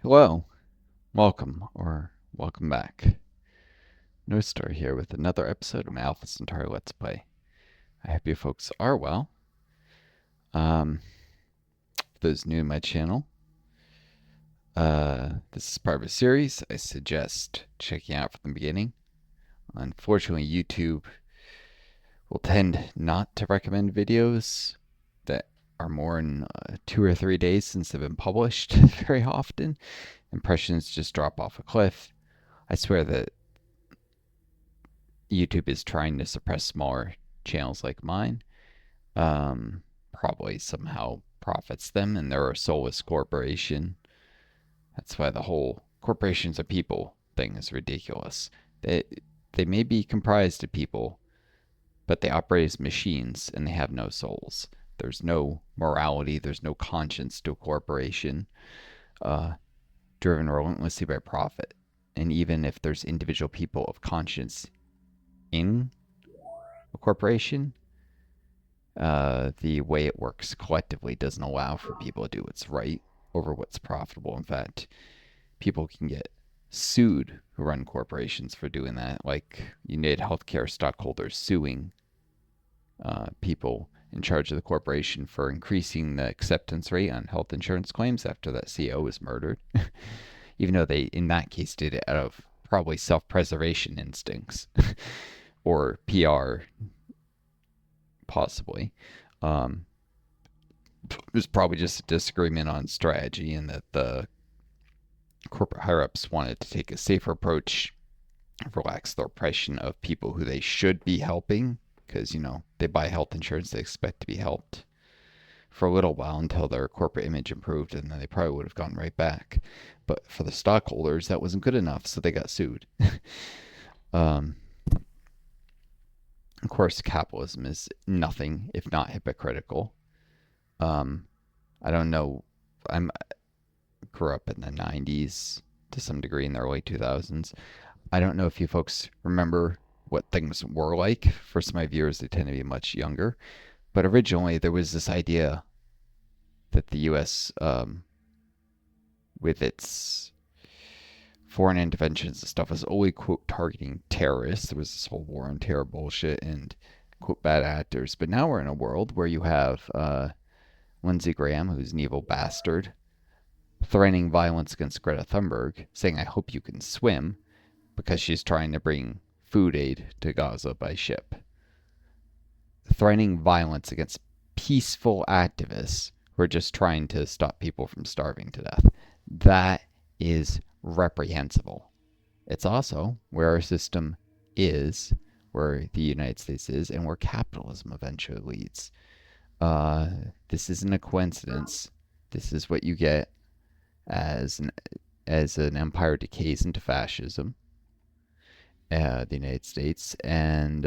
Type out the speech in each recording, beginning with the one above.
Hello, welcome back. Northstar here with another episode of my Alpha Centauri Let's Play. I hope you folks are well. For those new to my channel, this is part of a series I suggest checking out from the beginning. Unfortunately, YouTube will tend not to recommend videos that are more than 2 or 3 days since they've been published very often. Impressions just drop off a cliff. I swear that YouTube is trying to suppress smaller channels like mine. Probably somehow profits them, and they're a soulless corporation. That's why the whole corporations are people thing is ridiculous. They they may be comprised of people, but they operate as machines and they have no souls. There's no morality. There's no conscience to a corporation, uh, driven relentlessly by profit. And even if there's individual people of conscience in a corporation, the way it works collectively doesn't allow for people to do what's right over what's profitable. In fact, people can get sued who run corporations for doing that, like United Healthcare stockholders suing people in charge of the corporation for increasing the acceptance rate on health insurance claims after that CEO was murdered, even though they, in that case, did it out of probably self-preservation instincts or PR, possibly. Um, it was probably just a disagreement on strategy, and that the corporate higher ups wanted to take a safer approach, relax the oppression of people who they should be helping, because, they buy health insurance, they expect to be helped for a little while until their corporate image improved, and then they probably would have gone right back. But for the stockholders, that wasn't good enough, so they got sued. um, of course, capitalism is nothing if not hypocritical. Um, I don't know. I grew up in the 90s to some degree in the early 2000s. I don't know if you folks remember what things were like. For some of my viewers, they tend to be much younger. But originally, there was this idea that the U.S., with its foreign interventions and stuff, was only, quote, targeting terrorists. There was this whole war on terror bullshit and, quote, bad actors. But now we're in a world where you have Lindsey Graham, who's an evil bastard, threatening violence against Greta Thunberg, saying, I hope you can swim, because she's trying to bring food aid to Gaza by ship. Threatening violence against peaceful activists who are just trying to stop people from starving to death. That is reprehensible. It's also where our system is, where the United States is, and where capitalism eventually leads. This isn't a coincidence. This is what you get as an empire decays into fascism, the United States, and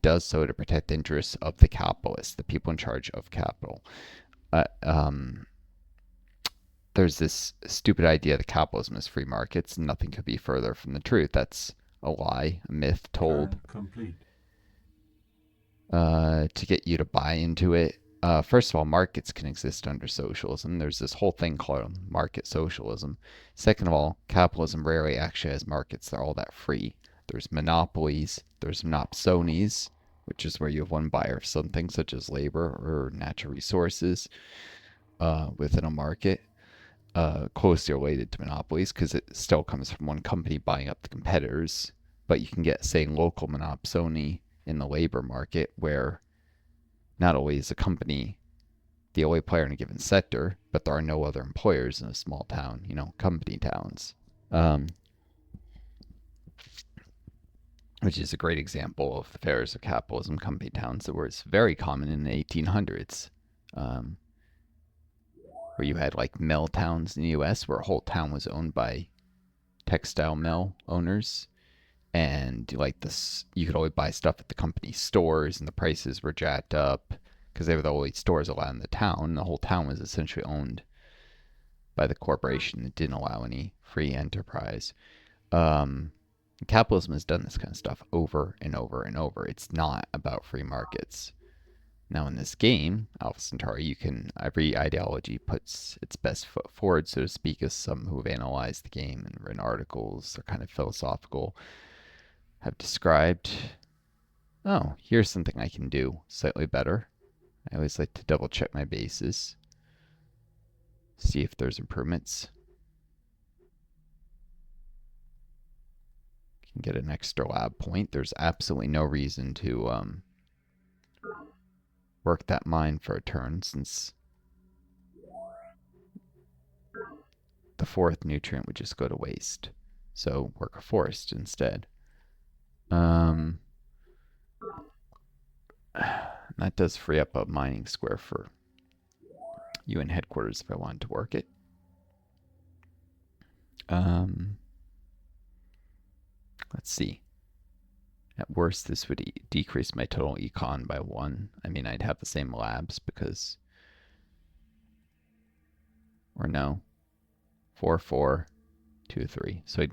does so to protect the interests of the capitalists, the people in charge of capital. Uh, um, there's this stupid idea that capitalism is free markets. Nothing could be further from the truth. That's a lie, a myth told to get you to buy into it. First of all, markets can exist under socialism. There's this whole thing called market socialism. Second of all, capitalism rarely actually has markets. They're all that free. There's monopolies. There's monopsonies, which is where you have one buyer of something, such as labor or natural resources, within a market. Closely related to monopolies, because it still comes from one company buying up the competitors. But you can get, say, local monopsony in the labor market, where not only is a company the only player in a given sector, but there are no other employers in a small town, company towns. Which is a great example of the failures of capitalism, company towns, that was very common in the 1800s, where you had like mill towns in the US where a whole town was owned by textile mill owners, and like this, you could only buy stuff at the company stores, and the prices were jacked up because they were the only stores allowed in the town. The whole town was essentially owned by the corporation that didn't allow any free enterprise. Um, Capitalism has done this kind of stuff over and over and over. It's not about free markets. Now in this game, Alpha Centauri, every ideology puts its best foot forward, so to speak, as some who have analyzed the game and written articles, are kind of philosophical, have described. Oh, here's something I can do slightly better. I always like to double check my bases, see if there's improvements. Can get an extra lab point. There's absolutely no reason to work that mine for a turn, since the fourth nutrient would just go to waste. So work a forest instead. That does free up a mining square for UN headquarters if I wanted to work it. Let's see. At worst, this would decrease my total econ by 1. I mean, I'd have the same labs because... Or no. 4, 4, 2, 3. So I'd...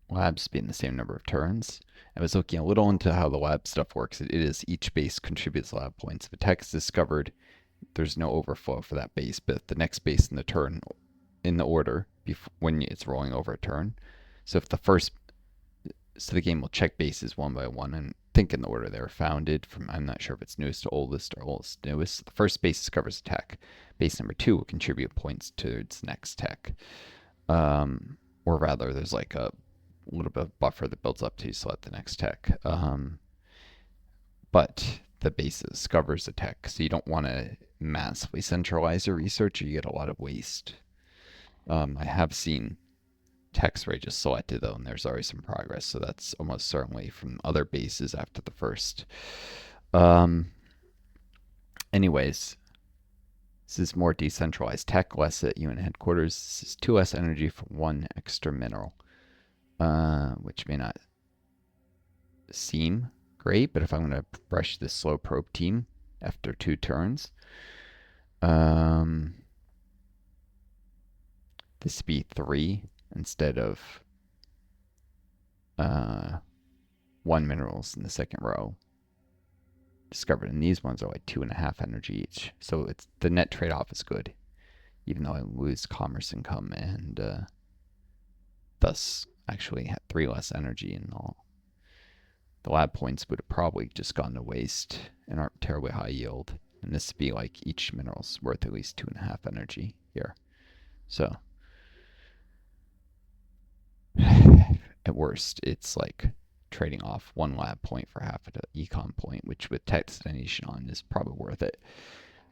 Labs being the same number of turns. I was looking a little into how the lab stuff works. It is each base contributes lab points. If a tech is discovered, there's no overflow for that base, but the next base in the turn, in the order, when it's rolling over a turn. So if the game will check bases one by one and think in the order they were founded from, I'm not sure if it's newest to oldest or oldest to newest. The first base discovers a tech. Base number 2 will contribute points to its next tech. Or rather, there's like a little bit of buffer that builds up to select the next tech. But the base discovers a tech, so you don't want to massively centralize your research or you get a lot of waste. I have seen techs where I just selected though, and there's already some progress, so that's almost certainly from other bases after the first. Anyways, this is more decentralized tech, less at UN headquarters. This is 2 less energy for 1 extra mineral, which may not seem great, but if I'm going to brush this slow probe team after 2 turns, this be 3 instead of 1 minerals in the second row discovered, and these ones are like 2.5 energy each, so it's the net trade-off is good, even though I lose commerce income and thus actually had 3 less energy in all. The lab points would have probably just gone to waste and aren't terribly high yield, and this would be like each mineral's worth at least 2.5 energy here. So at worst, it's like trading off 1 lab point for half an econ point, which with tech destination on is probably worth it.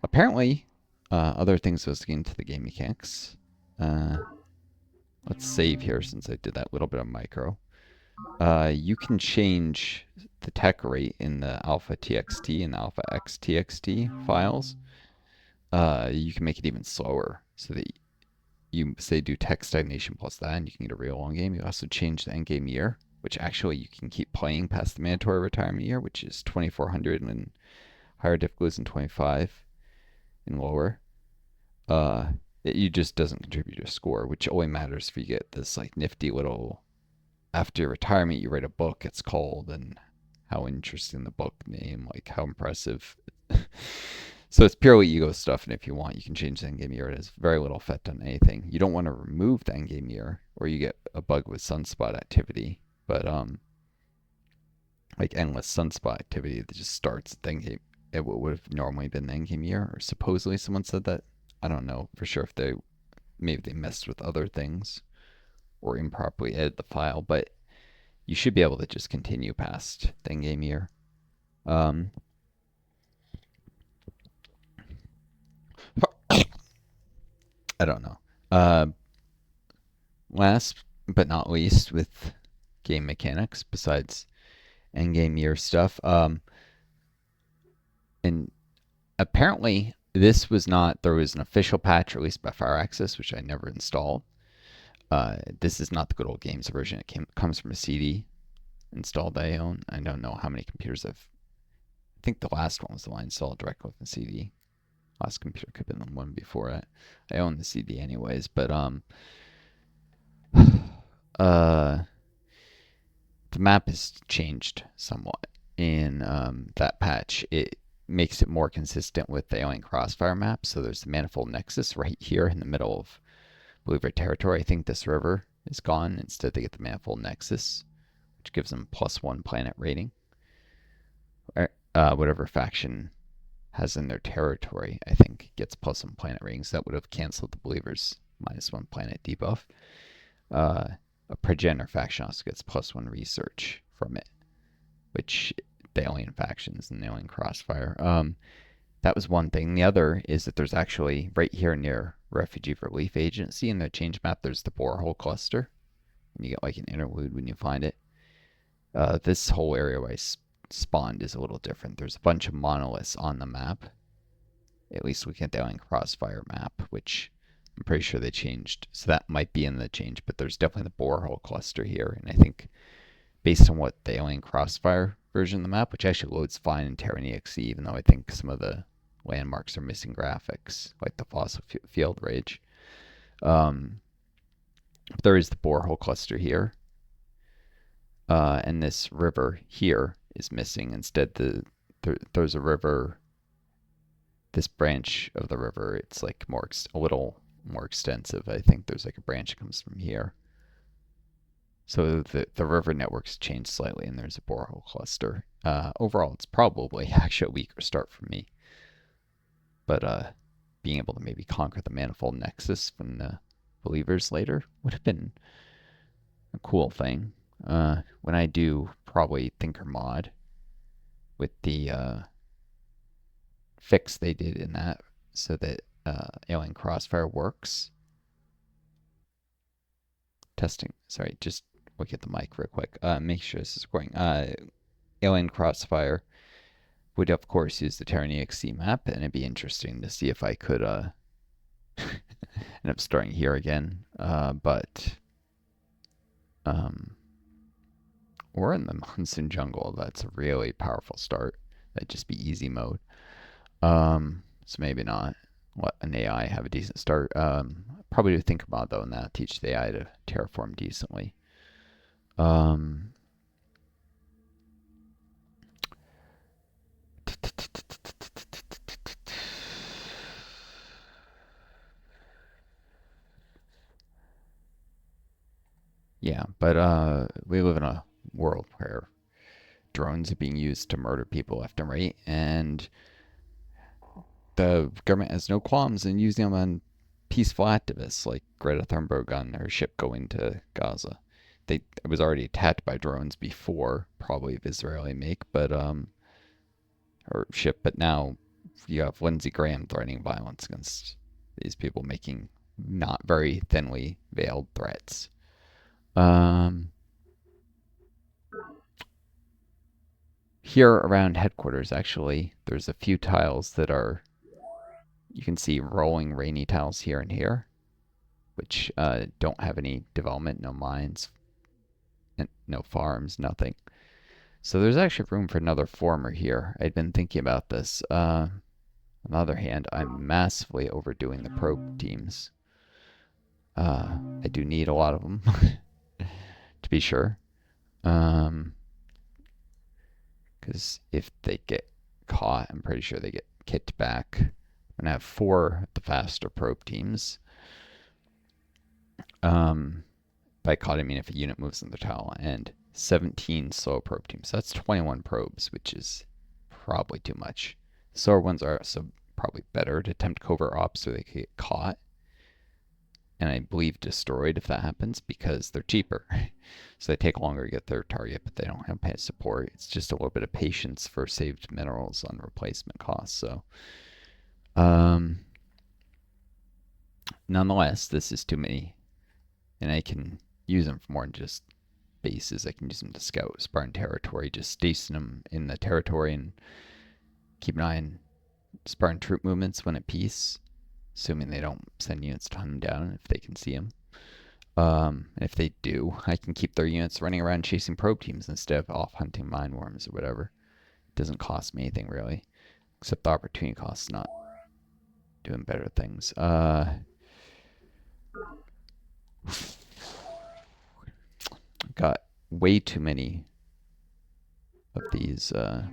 Apparently, other things I was getting into the game mechanics. Let's save here since I did that little bit of micro. You can change the tech rate in the alpha txt and alpha xtxt files. You can make it even slower so that you say do tech stagnation plus that, and you can get a real long game. You also change the end game year, which actually you can keep playing past the mandatory retirement year, which is 2400 and higher difficulties and 25 and lower. It just doesn't contribute to a score, which only matters if you get this like nifty little, after your retirement you write a book, it's called, and how interesting the book name, like how impressive. So it's purely ego stuff, and if you want, you can change the endgame year. It has very little effect on anything. You don't want to remove the endgame year, or you get a bug with sunspot activity. But like endless sunspot activity that just starts at the endgame. It would have normally been the endgame year, or supposedly someone said that. I don't know for sure if maybe they messed with other things or improperly edited the file, but you should be able to just continue past the endgame year. I don't know. Last but not least, with game mechanics, besides endgame year stuff, and apparently this was not, there was an official patch released by Firaxis, which I never installed. This is not the good old games version. It comes from a CD installed that I own. I don't know how many computers I think the last one was the one I installed directly with the CD. Last computer could have been the one before it. I own the CD anyways, but the the map has changed somewhat in that patch. It makes it more consistent with the Alien Crossfire map. So there's the Manifold Nexus right here in the middle of Believer territory. I think this river is gone. Instead, they get the Manifold Nexus, which gives them +1 planet rating. Whatever faction has in their territory, I think, gets +1 planet ratings. That would have canceled the Believers -1 planet debuff. A Progenitor faction also gets +1 research from it, which the alien factions and the alien crossfire. That was one thing. The other is that there's actually right here near Refugee Relief Agency in the change map, there's the borehole cluster. And you get like an interlude when you find it. This whole area where I spawned is a little different. There's a bunch of monoliths on the map. At least we get the alien crossfire map, which I'm pretty sure they changed. So that might be in the change, but there's definitely the borehole cluster here. And I think based on what the alien crossfire version of the map, which actually loads fine in Terran EXE, even though I think some of the landmarks are missing graphics, like the fossil field rage. There is the borehole cluster here. And this river here is missing. Instead, there's a river, this branch of the river, it's like a little more extensive. I think there's like a branch that comes from here. So the river network's changed slightly, and there's a borehole cluster. Overall, it's probably actually a weaker start for me. But being able to maybe conquer the Manifold Nexus from the Believers later would have been a cool thing. When I do probably Thinker mod with the fix they did in that so that Alien Crossfire works. Testing. Sorry, just look at the mic real quick. Make sure this is recording. Alien Crossfire would, of course, use the Terran EXE map, and it'd be interesting to see if I could end up starting here again. Or in the Monsoon Jungle. That's a really powerful start. That'd just be easy mode. So maybe not. Let an AI have a decent start. Probably do think about though, and that teach the AI to terraform decently. Yeah, but we live in a world where drones are being used to murder people left and right, and the government has no qualms in using them on peaceful activists like Greta Thunberg on her ship going to Gaza. It was already attacked by drones before, probably of Israeli make, but or ship. But now you have Lindsey Graham threatening violence against these people, making not very thinly veiled threats. Here around headquarters, actually, there's a few tiles that are, you can see rolling rainy tiles here and here, which don't have any development, no mines, and no farms, nothing. So there's actually room for another former here. I'd been thinking about this. On the other hand, I'm massively overdoing the probe teams. I do need a lot of them, to be sure. Because if they get caught, I'm pretty sure they get kicked back. I'm going to have 4 of the faster probe teams. By caught, I mean if a unit moves in the tile, and 17 slow probe teams. That's 21 probes, which is probably too much. The slower ones are also probably better to attempt covert ops so they can get caught. And I believe destroyed if that happens because they're cheaper. So they take longer to get their target, but they don't have pay support. It's just a little bit of patience for saved minerals on replacement costs. So, nonetheless, this is too many. And I can use them for more than just bases. I can use them to scout Spartan territory, just station them in the territory and keep an eye on Spartan troop movements when at peace, assuming they don't send units to hunt them down if they can see them. And if they do, I can keep their units running around chasing probe teams instead of off hunting mine worms or whatever. It doesn't cost me anything really, except the opportunity cost, not doing better things. Got way too many of these. Let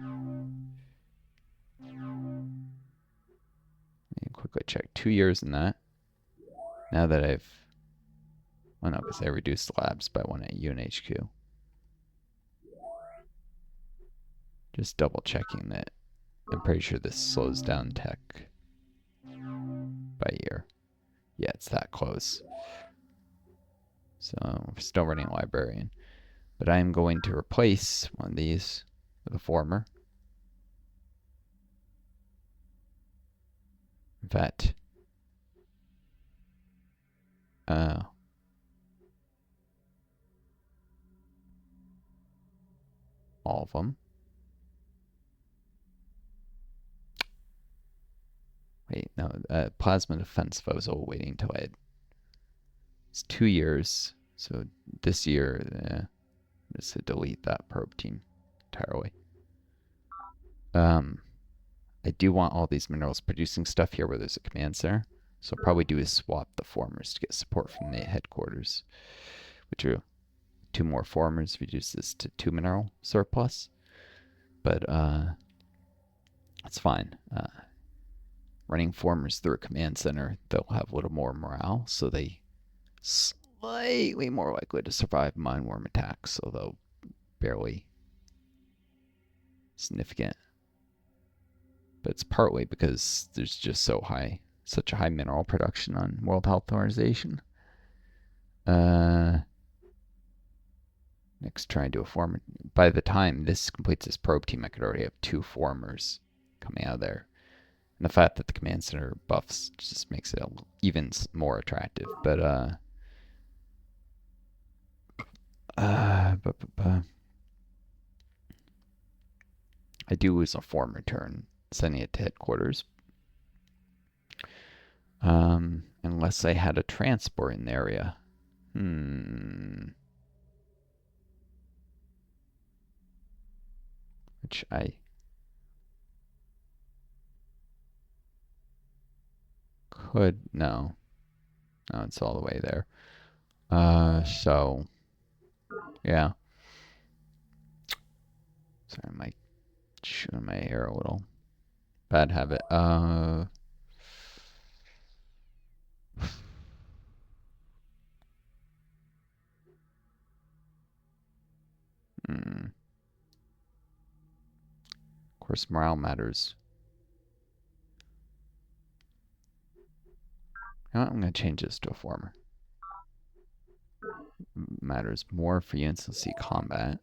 me quickly check. 2 years in that. Now that I've... Oh no, because I reduced the labs by 1 at UNHQ. Just double checking that. I'm pretty sure this slows down tech by year. Yeah, it's that close. So we're still running librarian. But I am going to replace one of these with a former. In fact, all of them. Wait, no, plasma defense fossil waiting until it's 2 years. So this year, just to delete that probe team entirely. I do want all these minerals producing stuff here where there's a command center. So I'll probably do is swap the formers to get support from the headquarters, which are 2 more formers, reduce this to 2 mineral surplus. But that's fine. Running formers through a command center, they'll have a little more morale, so they slightly more likely to survive mine worm attacks, although barely significant. But it's partly because there's just such a high mineral production on World Health Organization. Next, try and do a former. By the time this completes this probe team, I could already have 2 formers coming out of there. And the fact that the command center buffs just makes it even more attractive. But I do lose a former turn sending it to headquarters. Unless I had a transport in the area. Which I could, no. No, it's all the way there. So, yeah. Sorry, I might shoot my hair a little. Bad habit. Of course, morale matters. You know what? I'm going to change this to a former. Matters more for units to see combat.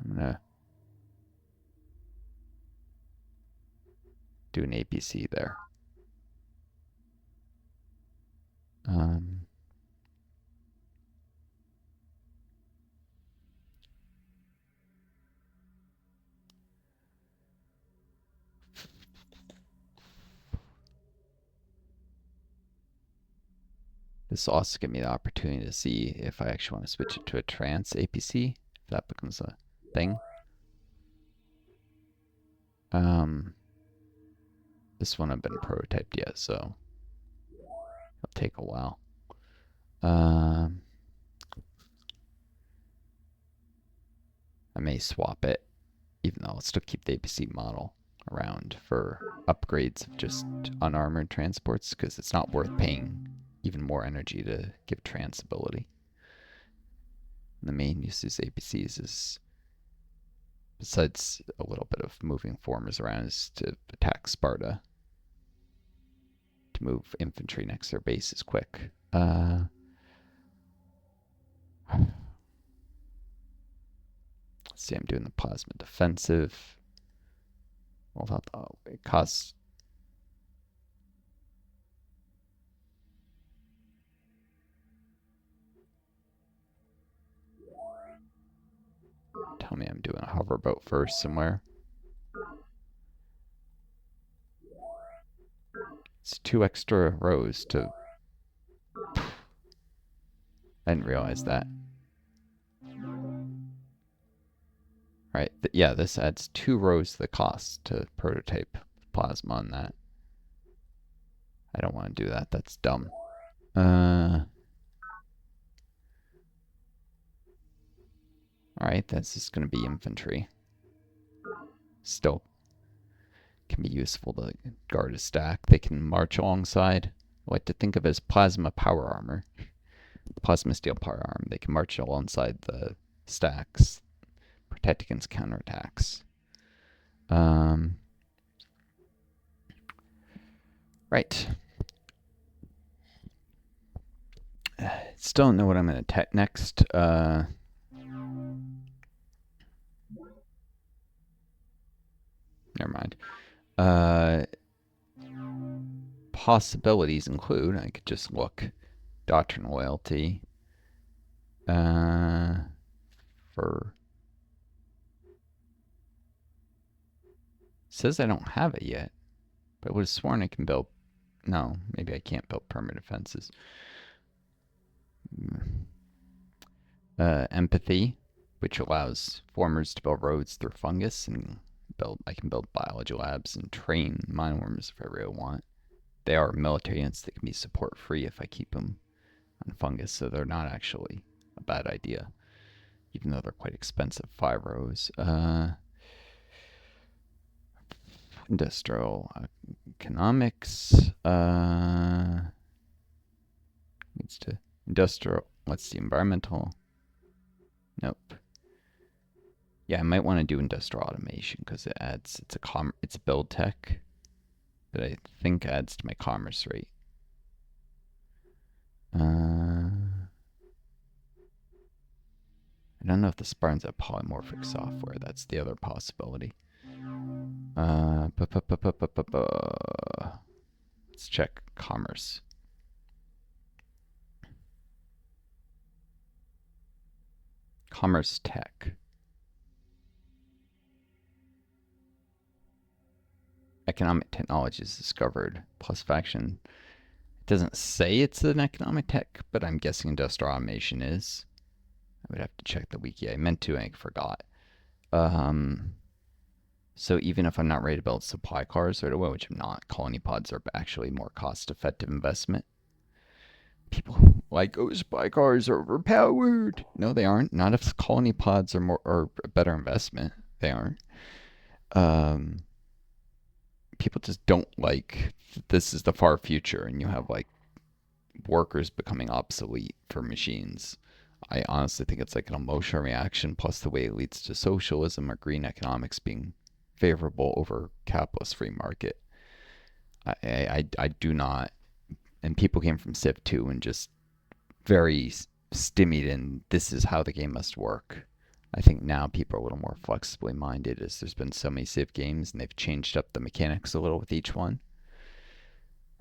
I'm going to do an APC there. This will also give me the opportunity to see if I actually want to switch it to a trans APC, if that becomes a thing. This one I've been prototyped yet, so it'll take a while. I may swap it, even though I'll still keep the APC model around for upgrades of just unarmored transports, because it's not worth paying even more energy to give trans ability. And the main use of APCs is, besides a little bit of moving formers around, is to attack Sparta. To move infantry next to their base is quick. Let's see, I'm doing the plasma defensive. Well, it costs... Tell me I'm doing a hoverboat first somewhere. It's 2 extra rows to... I didn't realize that. Right, yeah, this adds 2 rows to the cost to prototype plasma on that. I don't want to do that, that's dumb. Alright, that's just going to be infantry. Still can be useful to guard a stack. They can march alongside. I like to think of it as plasma power armor. Plasma steel power armor. They can march alongside the stacks, protect against counterattacks. Right. Still don't know what I'm going to tech next. Never mind. Possibilities include, I could just look, doctrine loyalty. For says I don't have it yet, but I would have sworn I can build. No, maybe I can't build permanent fences. Empathy, which allows formers to build roads through fungus, and I can build biology labs and train minewormers if I really want. They are military units that can be support free if I keep them on fungus, so they're not actually a bad idea, even though they're quite expensive. 5 rows. Industrial economics. Needs to industrial. What's the environmental? Nope. Yeah, I might want to do industrial automation because it adds. It's a build tech that I think adds to my commerce rate. I don't know if the Spartans have polymorphic software. That's the other possibility. Let's check commerce. Commerce tech. Economic technologies discovered plus faction. It doesn't say it's an economic tech, but I'm guessing industrial automation is. I would have to check the wiki. I meant to, I forgot. So even if I'm not ready to build supply cars right away, which I'm not, colony pods are actually more cost-effective investment. People like, oh, supply cars are overpowered. No, they aren't. Not if colony pods are a better investment. They aren't. People just don't like this is the far future, and you have like workers becoming obsolete for machines. I honestly think it's like an emotional reaction, plus the way it leads to socialism or green economics being favorable over capitalist free market. I do not, and people came from Civ 2 and just very stymied in this is how the game must work. I think now people are a little more flexibly minded as there's been so many Civ games and they've changed up the mechanics a little with each one.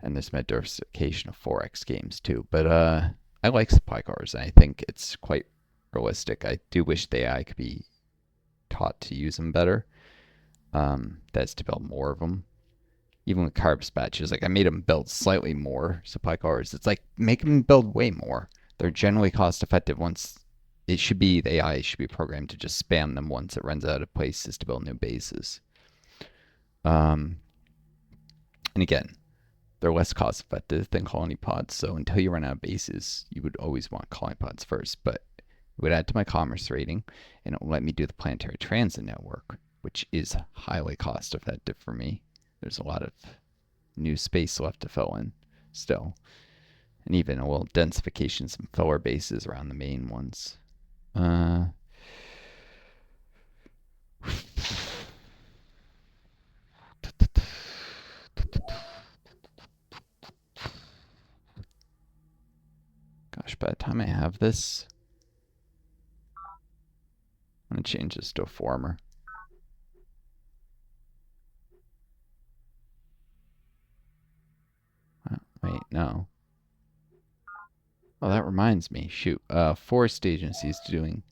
And there's been a diversification of 4X games too. But I like supply cars. I think it's quite realistic. I do wish the AI could be taught to use them better. That's to build more of them. Even with carb dispatches, like I made them build slightly more supply cars. It's like make them build way more. They're generally cost effective once it should be, the AI should be programmed to just spam them once it runs out of places to build new bases. And again, they're less cost effective than colony pods. So until you run out of bases, you would always want colony pods first. But it would add to my commerce rating, and it will let me do the planetary transit network, which is highly cost effective for me. There's a lot of new space left to fill in still. And even a little densification, some filler bases around the main ones. Gosh, by the time I have this, I'm going to change this to a former. Wait, no. Oh, that reminds me. Shoot. Forest agency's doing...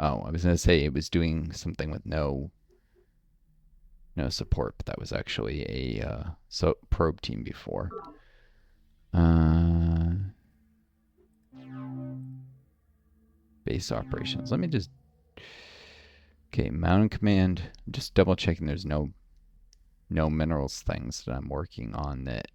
Oh, I was going to say it was doing something with no support, but that was actually a probe team before. Base operations. Let me just... Okay, mountain command. I'm just double checking there's no minerals things that I'm working on that...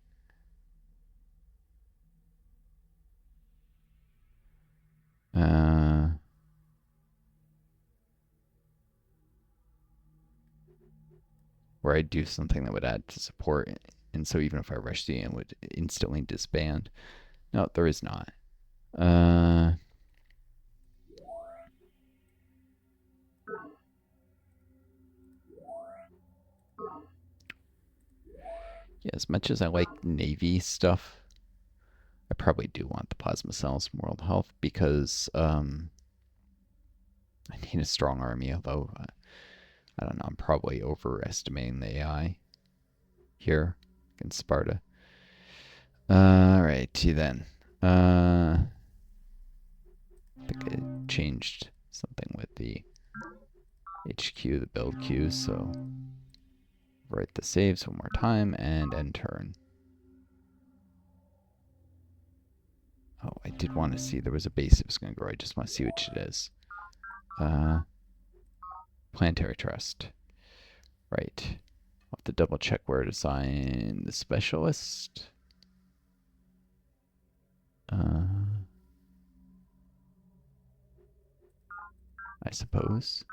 where I'd do something that would add to support, and so even if I rushed the it would instantly disband. No, there is not. Yeah, as much as I like Navy stuff, I probably do want the plasma cells from World Health because I need a strong army, although I don't know, I'm probably overestimating the AI here against Sparta. Alrighty then. I think I changed something with the HQ, the build queue, so write the saves one more time and end turn. Oh, I did want to see, there was a base that was going to grow. I just want to see which it is. Planetary Trust. Right. I'll have to double check where to assign the Specialist. I suppose.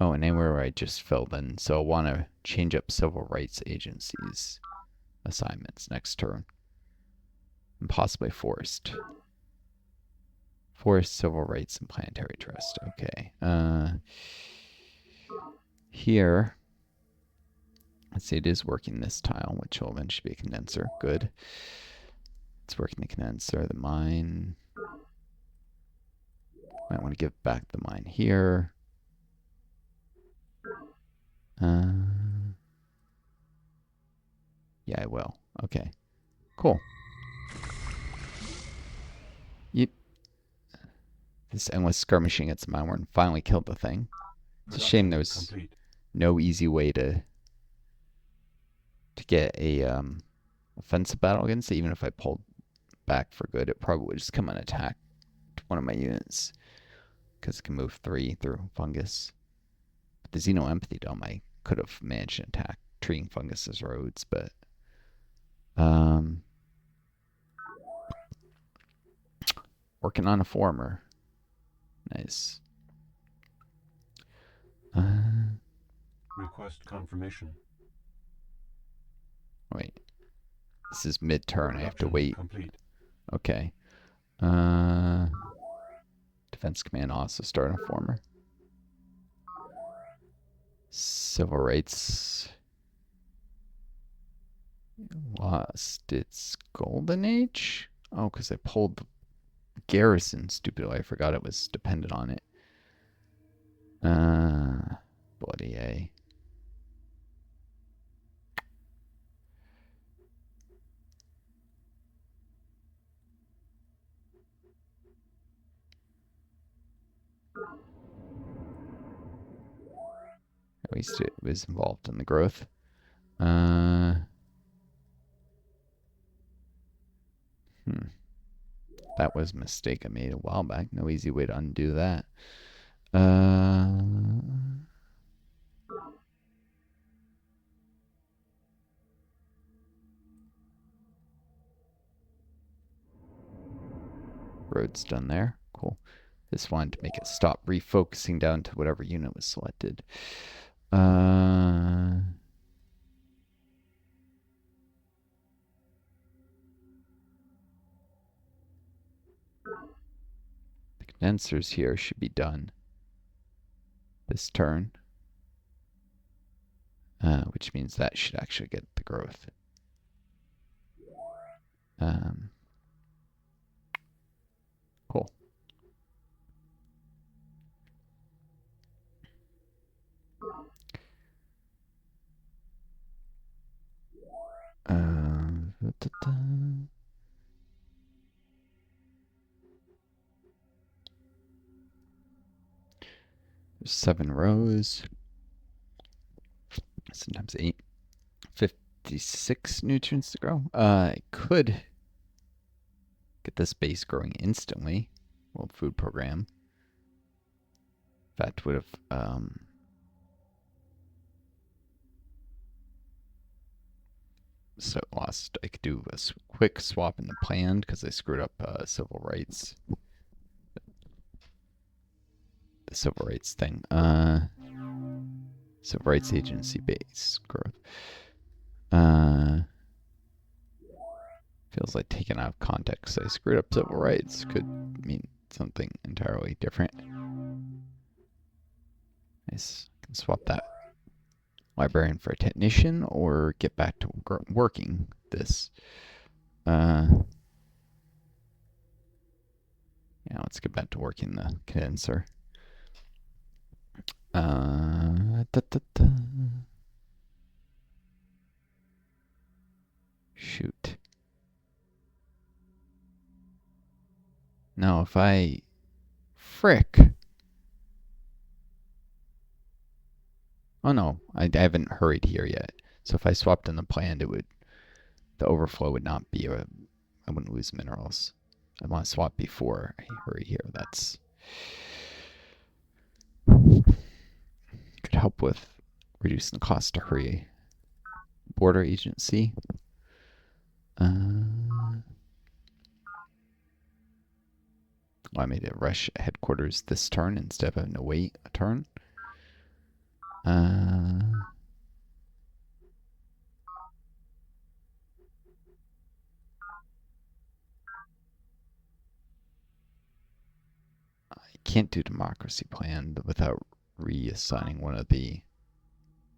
Oh, and anywhere where I just filled in. So I'll want to change up civil rights agencies assignments next turn. And possibly forest. Forest, civil rights, and planetary trust. Okay. Here, let's see, it is working this tile, which will eventually be a condenser. Good. It's working the condenser, the mine. Might want to give back the mine here. Yeah, I will. Okay. Cool. Yep. This endless skirmishing against Meier finally killed the thing. It's a shame there was no easy way to get a offensive battle against it. Even if I pulled back for good, it probably would just come and attack one of my units because it can move 3 through fungus. But the Xeno Empathy Dome, I could have managed to attack, treating fungus as roads, but working on a former. Nice. Request confirmation. Wait. This is mid-turn. I have to wait. Complete. Okay. Defense Command also start a former. Civil rights lost its golden age? Oh, because I pulled the garrison. Stupidly, I forgot it was dependent on it. Bloody A. At least it was involved in the growth. That was a mistake I made a while back. No easy way to undo that. Road's done there. Cool. Just wanted to make it stop refocusing down to whatever unit was selected. The condensers here should be done this turn, which means that should actually get the growth. Cool. There's 7 rows. Sometimes 8. 56 nutrients to grow. I could get this base growing instantly. World Food Program. In fact, would have so lost. I could do a quick swap in the planned because I screwed up civil rights. The civil rights thing. Civil rights agency base growth. Feels like taken out of context. I screwed up civil rights could mean something entirely different. Nice. I can swap that librarian for a technician or get back to working this. Yeah, let's get back to working the condenser. Shoot. No, if I... Frick. Oh no, I haven't hurried here yet. So if I swapped in the planned, it would... The overflow would not be a... I wouldn't lose minerals. I want to swap before I hurry here. That's... Could help with reducing the cost to hurry. Border agency. Allow me to rush headquarters this turn instead of having to wait a turn. I can't do democracy planned without reassigning one of the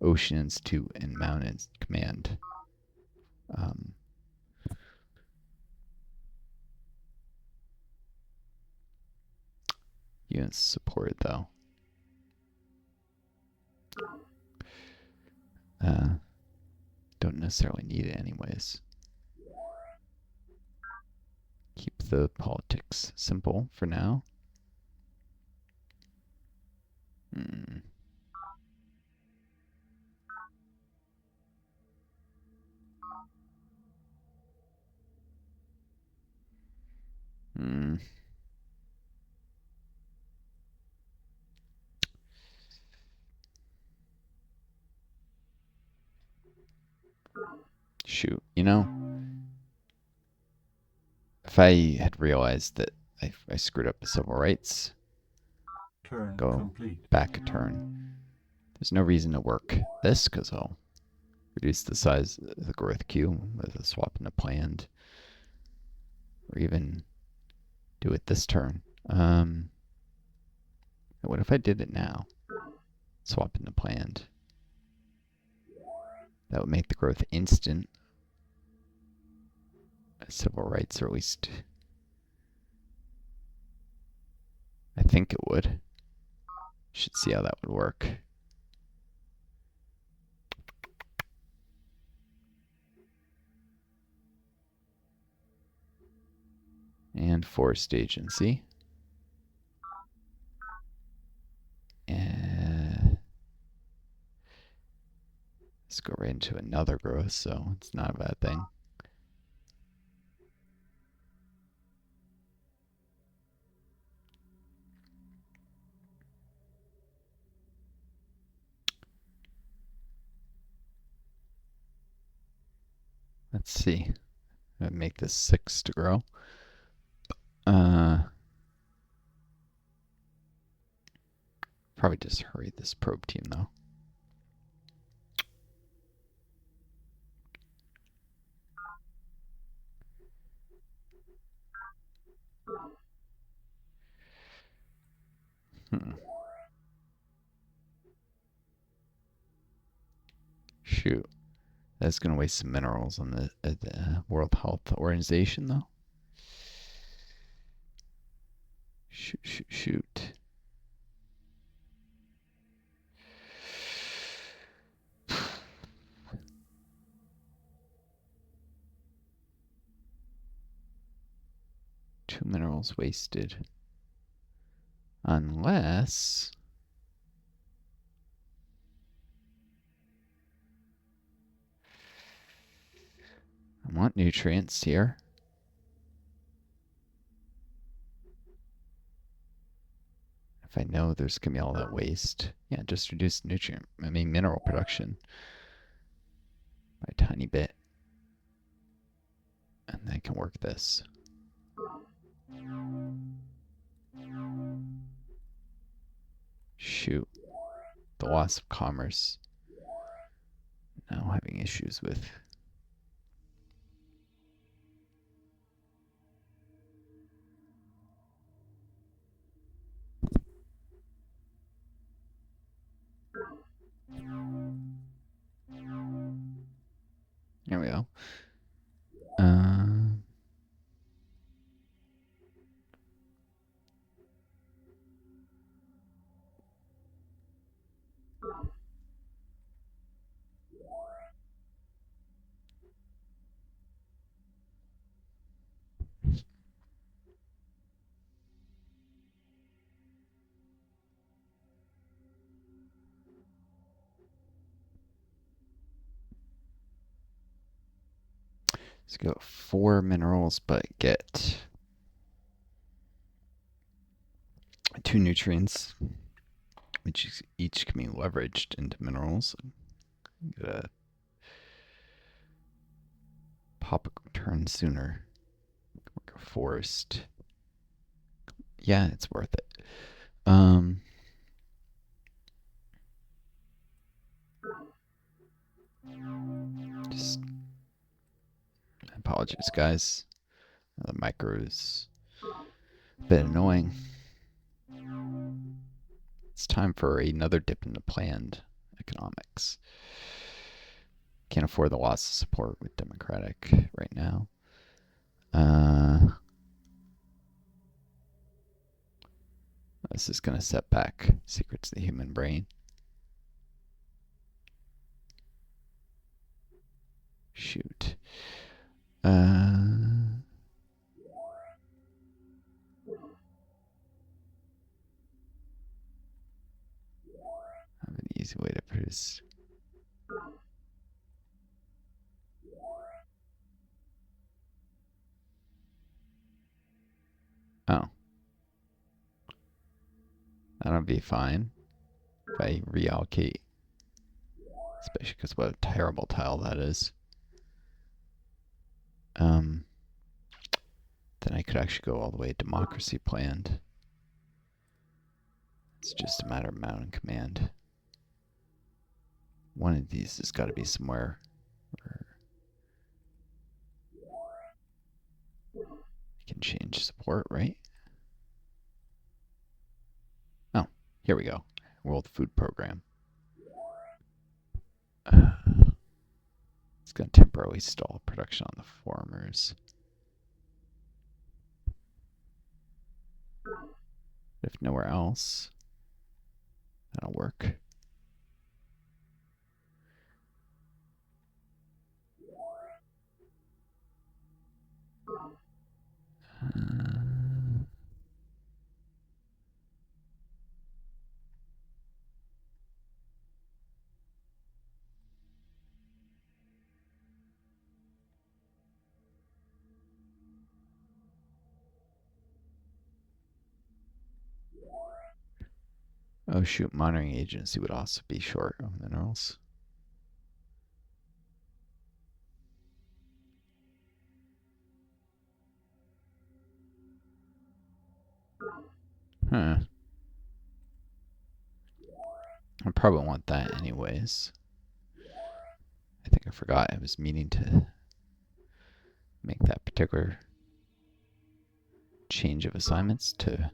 Ocean Institute and Mountains Command. Units supported though. Don't necessarily need it anyways. Keep the politics simple for now. Shoot, you know, if I had realized that I screwed up the civil rights, go complete. Back a turn. There's no reason to work this because I'll reduce the size of the growth queue with a swap in the planned, or even do it this turn. What if I did it now? Swap in the planned. That would make the growth instant. Civil rights, or at least I think it would. Should see how that would work. And forest agency. And let's go right into another growth, so it's not a bad thing. Let's see. I'm gonna make this 6 to grow. Probably just hurry this probe team though. Shoot. That's going to waste some minerals on the World Health Organization, though. Shoot. Two minerals wasted. Unless... I want nutrients here. If I know there's going to be all that waste. Yeah, just reduce mineral production by a tiny bit. I can work this. Shoot. The loss of commerce. Now having issues with. There we go. Let's go 4 minerals, but get 2 nutrients, which each can be leveraged into minerals. Get a pop a turn sooner. Work a forest. Yeah, it's worth it. Just apologies, guys. The micro is a bit annoying. It's time for another dip into planned economics. Can't afford the loss of support with Democratic right now. This is going to set back Secrets of the Human Brain. Shoot. I have an easy way to produce. Oh. That'll be fine if I reallocate. Especially because what a terrible tile that is. Then I could actually go all the way democracy planned. It's just a matter of mounting command. One of these has got to be somewhere where I can change support, right? Oh, here we go. World Food Program. It's going to temporarily stall production on the farmers. If nowhere else, that'll work. Oh shoot, monitoring agency would also be short of minerals. Huh. I probably want that anyways. I think I forgot I was meaning to make that particular change of assignments to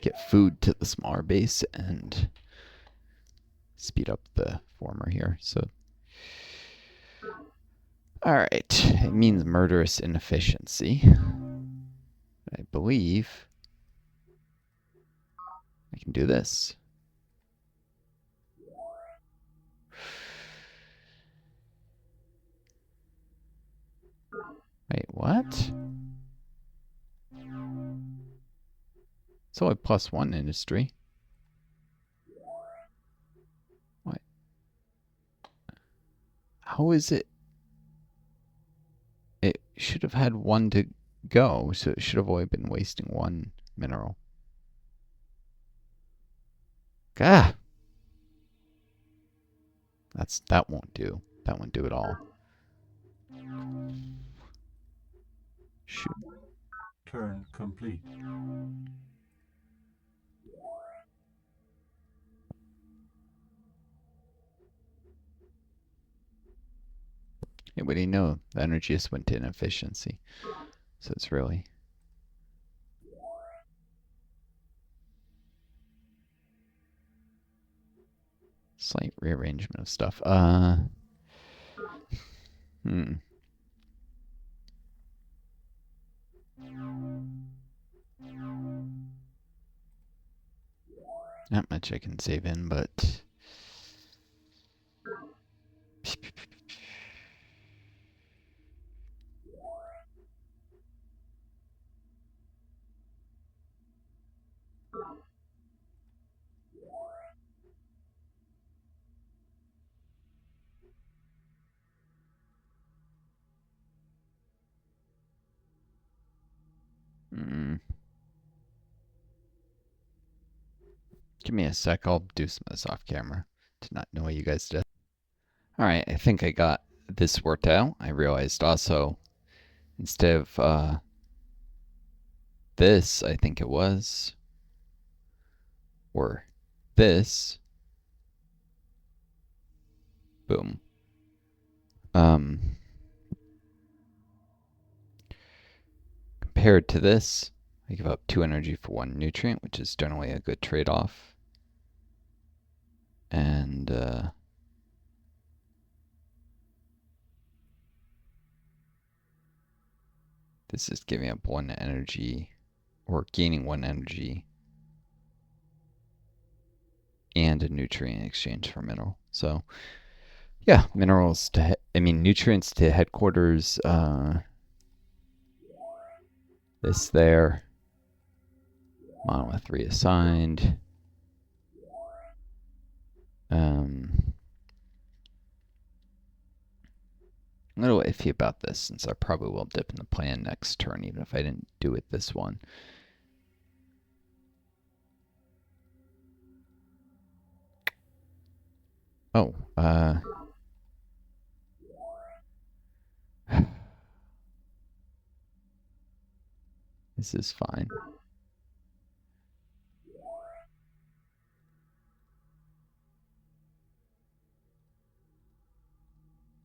get food to the smaller base and speed up the former here. So, all right, it means murderous inefficiency. I believe I can do this. Wait, what? It's only +1 industry. What? How is it? It should have had 1 to go, so it should have only been wasting 1 mineral. Gah! That won't do. That won't do at all. Shoot. Turn complete. Yeah, what do you know? The energy just went to inefficiency. So it's really slight rearrangement of stuff. Hmm. Not much I can save in, but give me a sec. I'll do some of this off camera to not know what you guys did. All right, I think I got this worked out. I realized also instead of this, I think it was, or this, boom. Compared to this, I give up 2 energy for 1 nutrient, which is generally a good trade-off. And this is giving up 1 energy, or gaining 1 energy, and a nutrient in exchange for mineral. So, yeah, minerals to, nutrients to headquarters, this there, monolith reassigned. I'm a little iffy about this since I probably will dip in the plan next turn, even if I didn't do it this one. Oh, this is fine.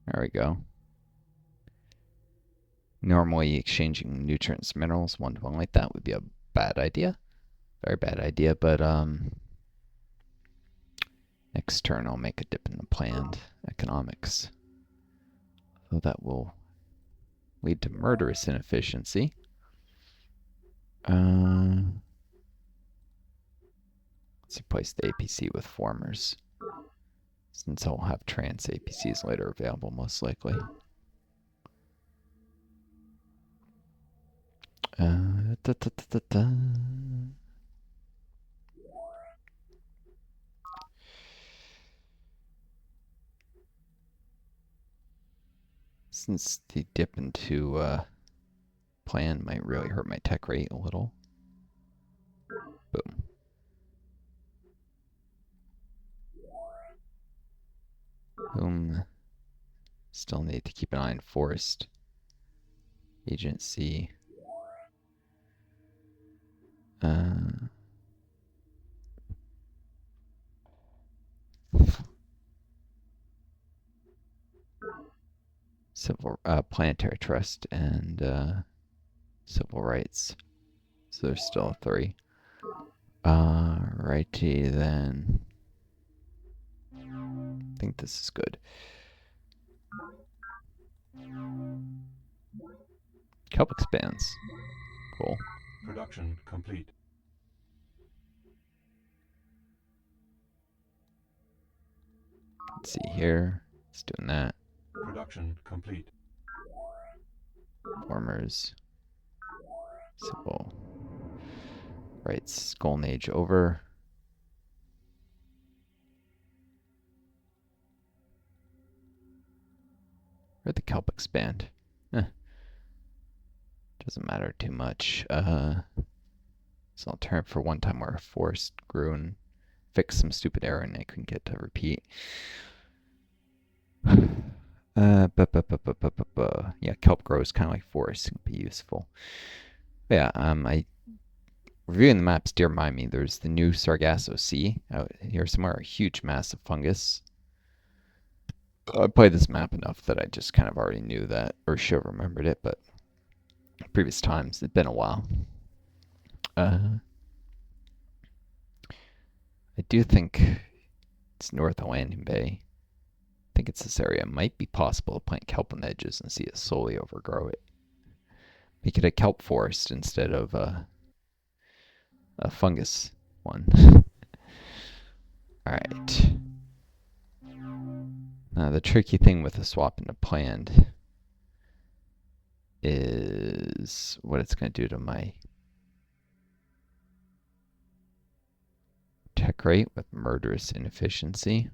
There we go. Normally exchanging nutrients and minerals one-to-one like that would be a bad idea. Very bad idea, but next turn I'll make a dip in the planned economics. So that will lead to murderous inefficiency. Let's replace the APC with formers, since I'll have trans APCs later available most likely. Since the dip into plan might really hurt my tech rate a little. Boom. Boom. Still need to keep an eye on forest. Agency. Civil planetary trust and civil rights. So there's still 3. Righty then. I think this is good. Kelp expands. Cool. Production complete. Let's see here. It's doing that. Production complete. Formers. Civil rights. Golden Age over. Where'd the kelp expand? Doesn't matter too much. So I'll turn for one time where a forest grew and fixed some stupid error and I couldn't get to repeat. Yeah, kelp grows kind of like forest. It can be useful. But yeah, I reviewing the maps did remind me there's the new Sargasso Sea out here somewhere, a huge massive fungus. I played this map enough that I just kind of already knew that, or should have remembered it, but previous times, it's been a while. I do think it's north of Landing Bay. I think it's this area. It might be possible to plant kelp on the edges and see it slowly overgrow it. Make it a kelp forest instead of a fungus one. Alright. Now the tricky thing with the swap into planned is what it's going to do to my tech rate with murderous inefficiency.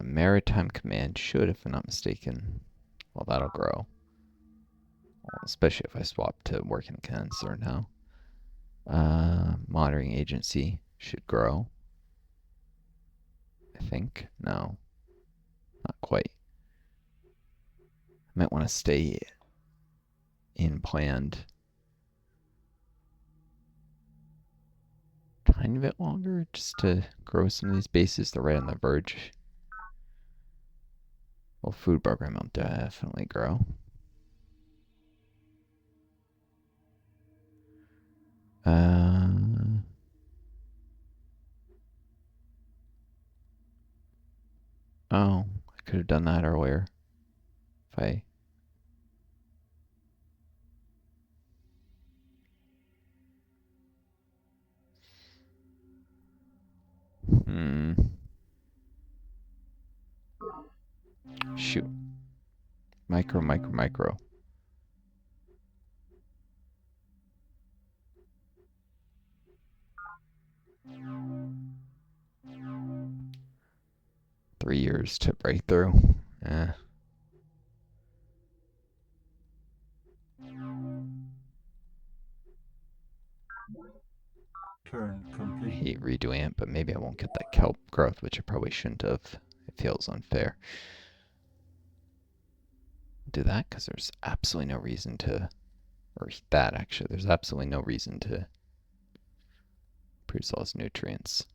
Maritime command should, if I'm not mistaken, well, that'll grow. Well, especially if I swap to working condenser now. Monitoring agency should grow. I think. No, not quite. I might want to stay in planned a tiny bit longer just to grow some of these bases. They're right on the verge. Well, food program will definitely grow. Oh, I could have done that earlier. If I... Shoot. Micro. 3 years to breakthrough. Turn I complete. hate redoing it, but maybe I won't get that kelp growth, which I probably shouldn't have. It feels unfair. Do that because there's absolutely no reason to, or that actually, there's absolutely no reason to produce all those nutrients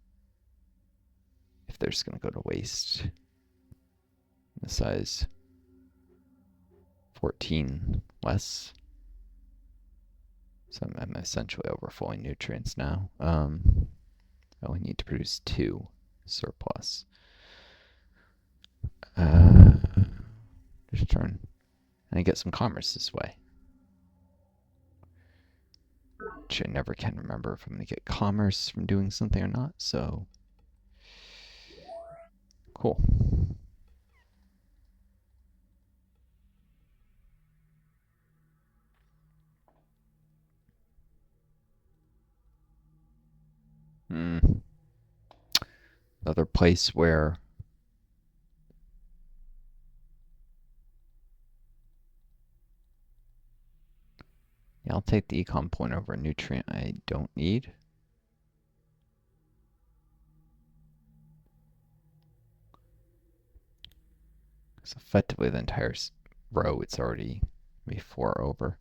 if they're just going to go to waste. The size 14 less. So I'm essentially overflowing nutrients now. I only need to produce 2 surplus. Just turn. And I get some commerce this way. Which I never can remember if I'm going to get commerce from doing something or not, so... Cool. Another place where... Yeah, I'll take the econ point over a nutrient I don't need. So effectively the entire row, it's already maybe 4 over.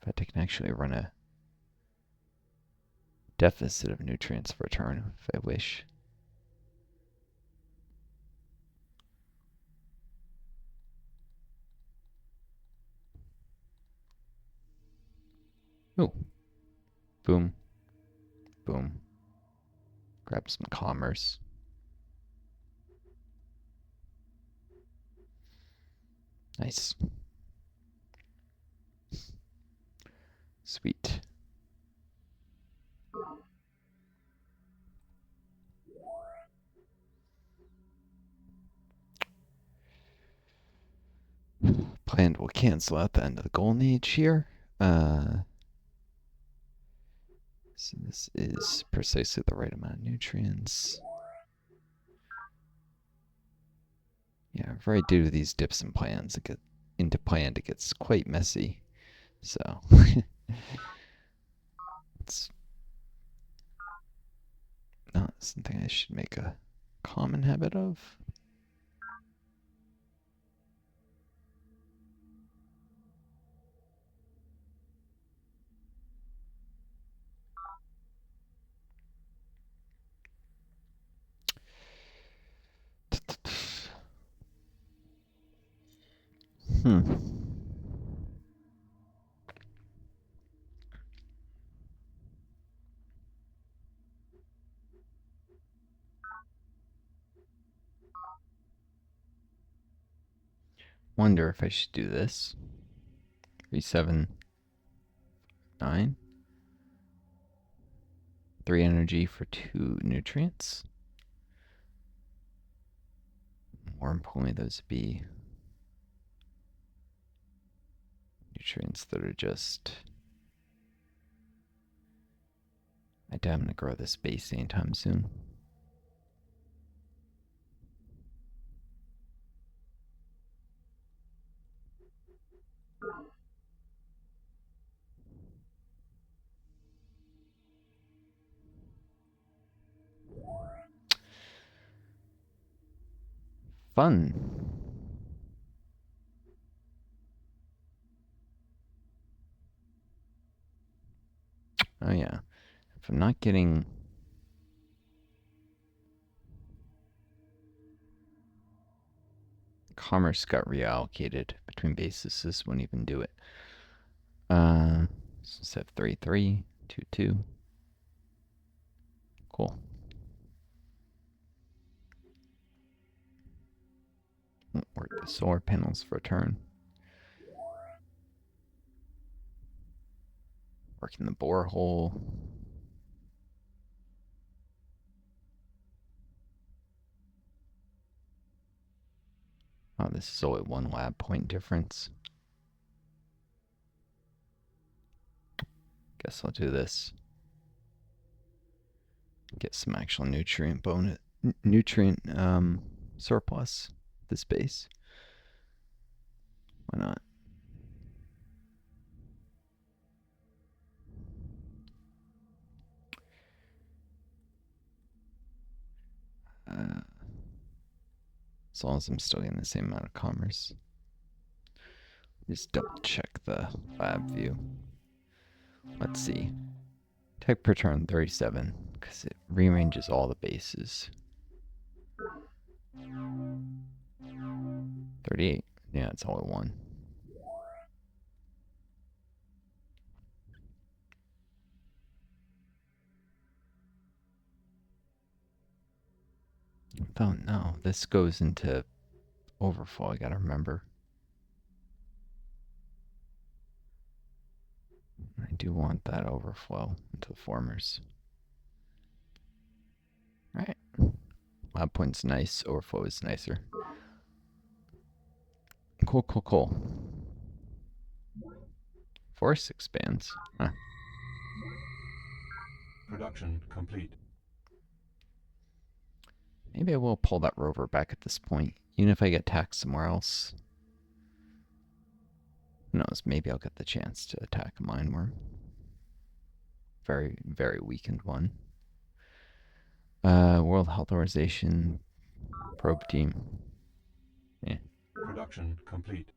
If I can actually run a deficit of nutrients for a turn, if I wish. Ooh. Boom. Boom. Grab some commerce. Nice. Sweet. Planned will cancel out the end of the golden age here. So this is precisely the right amount of nutrients. Yeah, very due to these dips and plans, I get into play and it gets quite messy. So it's not something I should make a common habit of. Wonder if I should do this. 379. 3 energy for 2 nutrients. More importantly, those would be nutrients that are just... I doubt I'm going to grow this base anytime soon. Fun. Oh yeah. If I'm not getting... Commerce got reallocated between bases. This wouldn't even do it. Set 3, 3, 2, 2. Cool. Won't work the solar panels for a turn. Working the borehole. Oh, this is only 1 lab point difference. Guess I'll do this. Get some actual nutrient bonus, nutrient surplus this base. Why not? As long as I'm still getting the same amount of commerce. Just double check the lab view. Let's see. Tech per turn 37, because it rearranges all the bases. 38. Yeah, it's all at 1. Oh no, this goes into overflow, I gotta remember. I do want that overflow into the formers. Alright. Lab point's nice, overflow is nicer. Cool, cool, cool. Force expands. Huh. Production complete. Maybe I will pull that rover back at this point, even if I get attacked somewhere else. Who knows, maybe I'll get the chance to attack a mine worm. Very, very weakened one. World Health Organization probe team. Yeah. Production complete.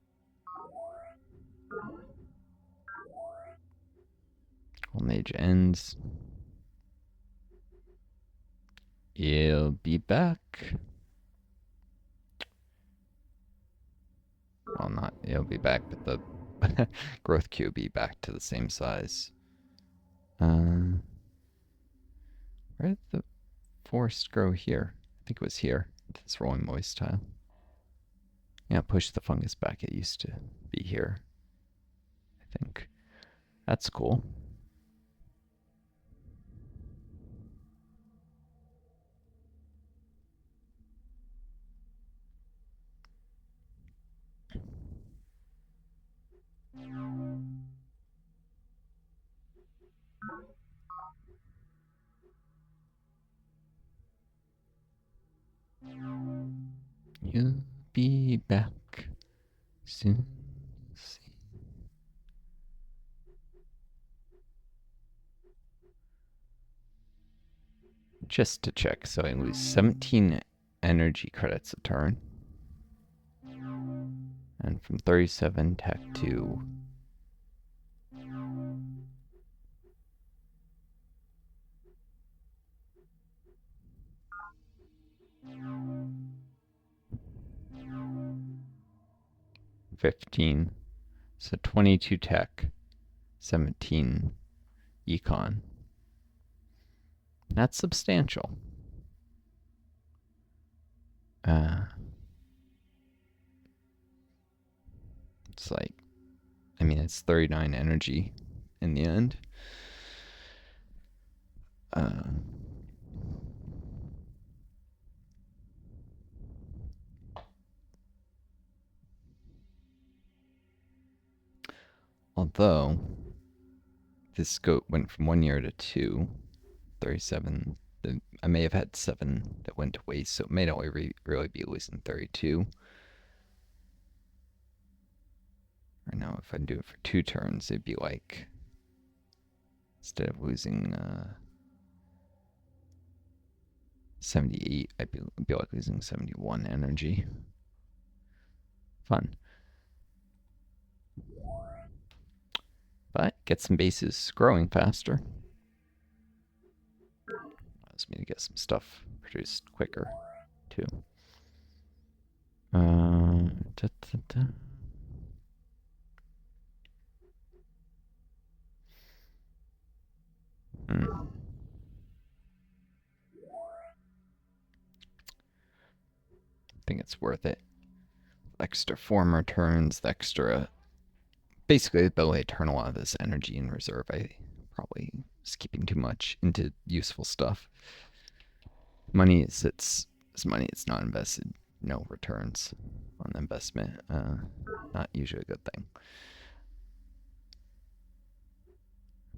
Golden Age ends. It'll be back. Well, not, it'll be back, but the growth queue will be back to the same size. Where did the forest grow here? I think it was here, this rolling moist tile. Yeah, push the fungus back. It used to be here, I think. That's cool. You'll be back soon. Just to check, so I lose 17 energy credits a turn. And from 37 tech to 15. So 22 tech, 17 econ. That's substantial. It's like, I mean, it's 39 energy in the end. Although this scope went from 1 year to 2, 37. I may have had 7 that went to waste, so it may only really be losing 32. Or no, if I do it for 2 turns, it'd be like, instead of losing 78, I'd be like losing 71 energy. Fun. But get some bases growing faster. Allows me to get some stuff produced quicker, too. I think it's worth it. Extra form returns, the extra, basically the ability to turn a lot of this energy in reserve. I probably was keeping too much into useful stuff. Money it's money, it's not invested, no returns on the investment. Not usually a good thing.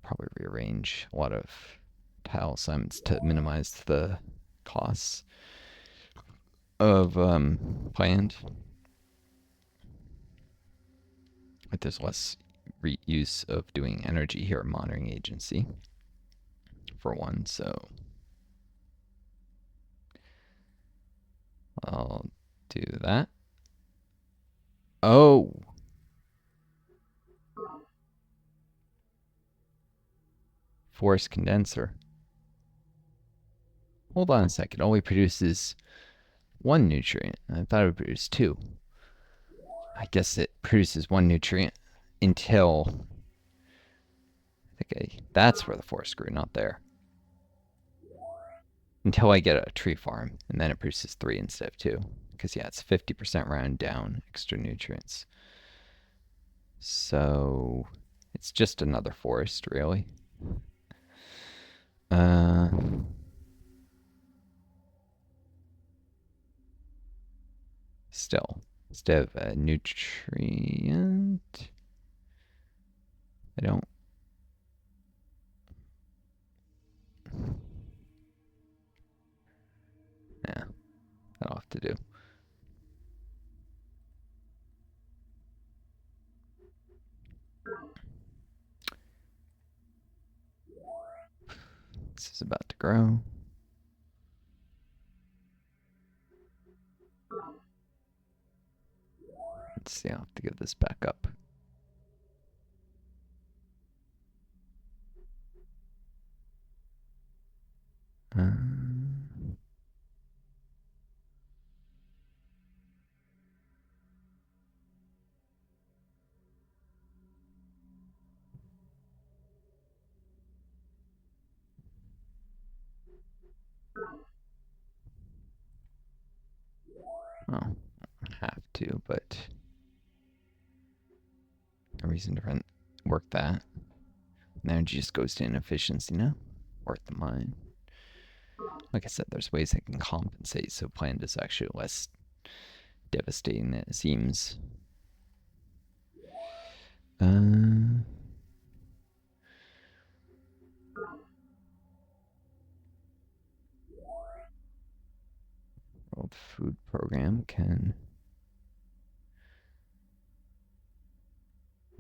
Probably rearrange a lot of tile assignments to minimize the costs of planned. But there's less use of doing energy here at monitoring agency, for one, so I'll do that. Oh! Force condenser. Hold on a second. It only produces 1 nutrient. I thought it would produce 2. I guess it produces 1 nutrient until... that's where the force grew, not there. Until I get a tree farm, and then it produces 3 instead of 2. Because, yeah, it's 50% round down extra nutrients. So, it's just another forest, really. Still, instead of a nutrient, I don't. Yeah, that'll have to do. This is about to grow. Let's see, I'll have to get this back up. Oh, I have to, but no reason to work that. Energy just goes to inefficiency now. Worth the mine. Like I said, there's ways I can compensate so planned is actually less devastating than it seems. World Food Program can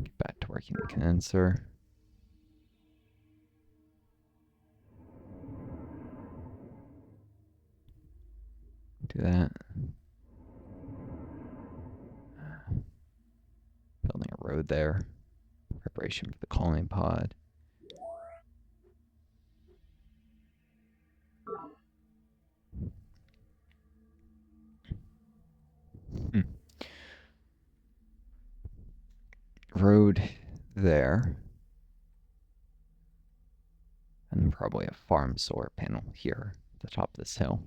get back to working the condenser. Do that. Building a road there. Preparation for the colony pod. Road there. And probably a farm solar panel here at the top of this hill.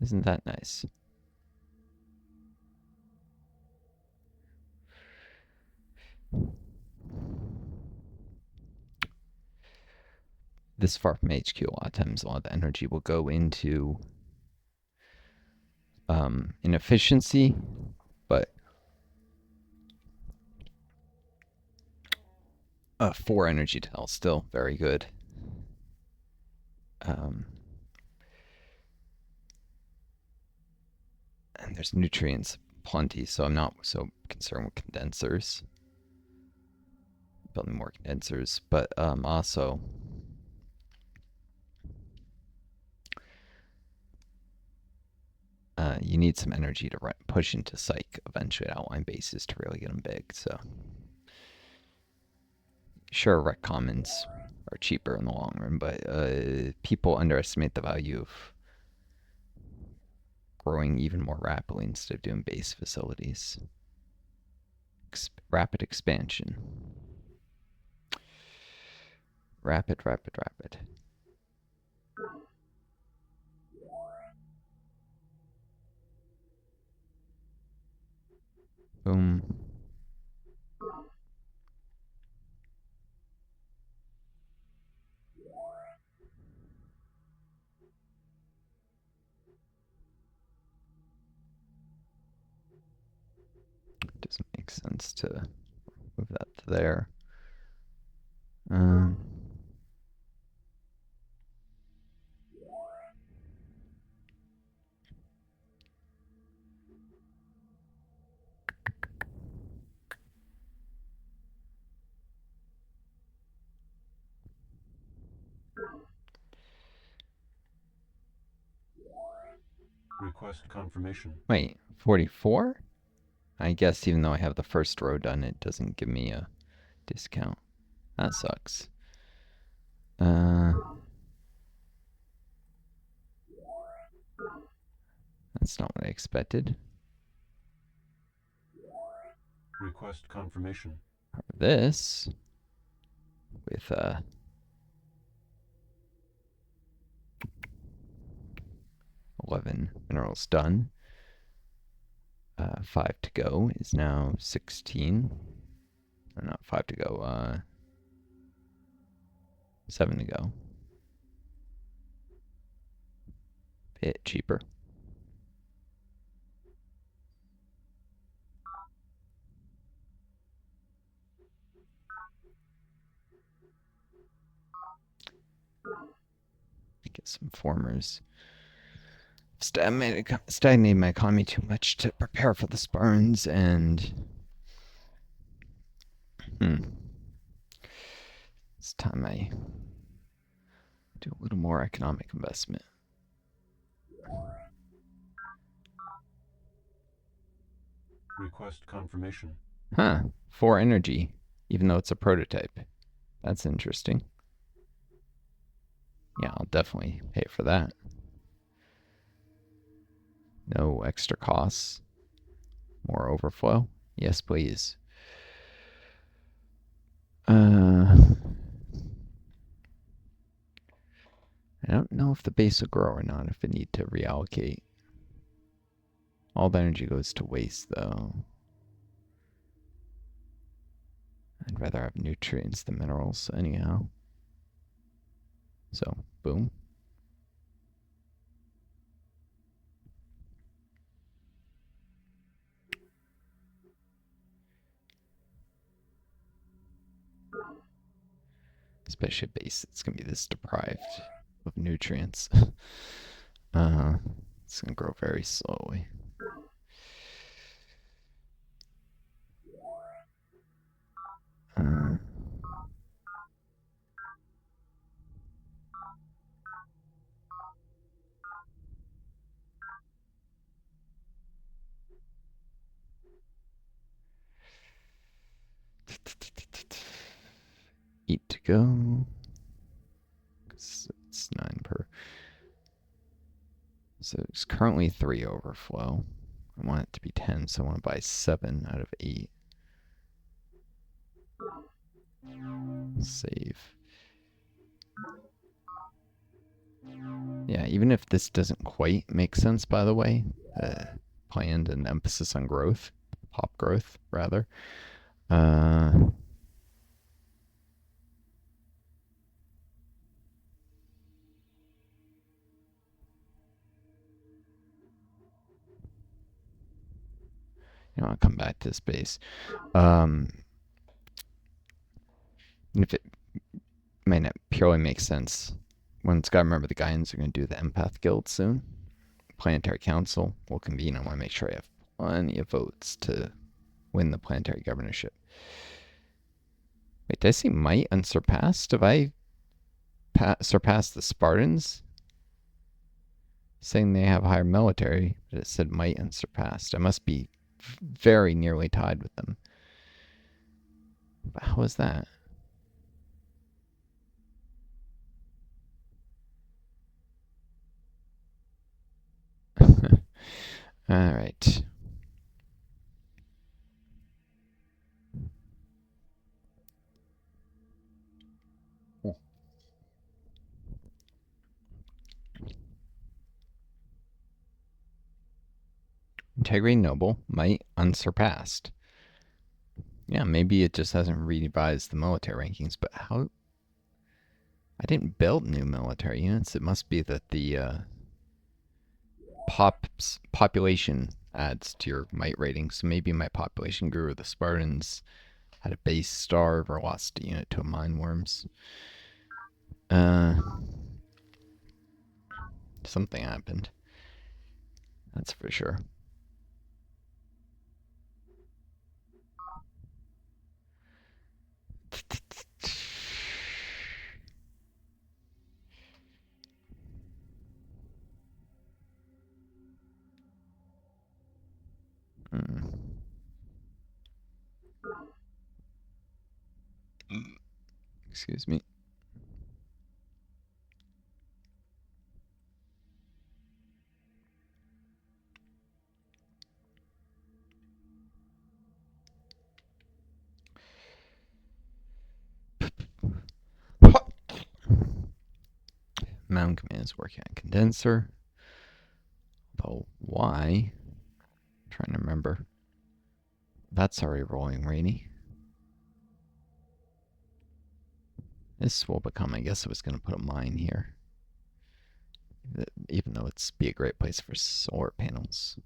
Isn't that nice? This far from HQ, a lot of times a lot of the energy will go into inefficiency, but 4 energy tell still very good. And there's nutrients plenty, so I'm not so concerned with condensers. Building more condensers, but also you need some energy to push into psych eventually at outline bases to really get them big. So sure, rec commons are cheaper in the long run, but people underestimate the value of growing even more rapidly instead of doing base facilities. Rapid expansion. Rapid. Boom. Doesn't make sense to move that to there. Request confirmation. Wait, 44? I guess even though I have the first row done, it doesn't give me a discount. That sucks. That's not what I expected. Request confirmation. This with 11 minerals done. 5 to go is now 16. Or not 5 to go, 7 to go. Bit cheaper. Get some formers. Stagnated my economy too much to prepare for the Spartans, and it's time I do a little more economic investment. Request confirmation. 4 energy, even though it's a prototype. That's interesting. Yeah, I'll definitely pay for that. No extra costs. More overflow. Yes, please. I don't know if the base will grow or not, if I need to reallocate. All the energy goes to waste, though. I'd rather have nutrients than minerals, anyhow. So, boom. Especially a base that's going to be this deprived of nutrients. It's going to grow very slowly. go. It's 9 per. So it's currently 3 overflow. I want it to be 10, so I want to buy 7 out of 8. Save. Yeah, even if this doesn't quite make sense, by the way, planned and emphasis on growth, pop growth, rather. I'll come back to this base. And if it might not purely make sense, one's got to remember the Gaians are going to do the Empath Guild soon. Planetary Council will convene. I want to make sure I have plenty of votes to win the planetary governorship. Wait, did I see might unsurpassed? Have I surpassed the Spartans? Saying they have higher military, but it said might unsurpassed. I must be very nearly tied with them. But how is that? All right. Integrity Noble, might unsurpassed. Yeah, maybe it just hasn't revised the military rankings, but how? I didn't build new military units. It must be that the population adds to your might rating. So maybe my population grew, or the Spartans had a base starve or lost a unit to a mine worms. Something happened. That's for sure. Excuse me. Mountain Command is working on condenser. But why? I'm trying to remember. That's already rolling rainy. This will become, I guess I was going to put a mine here. Even though it's be a great place for solar panels.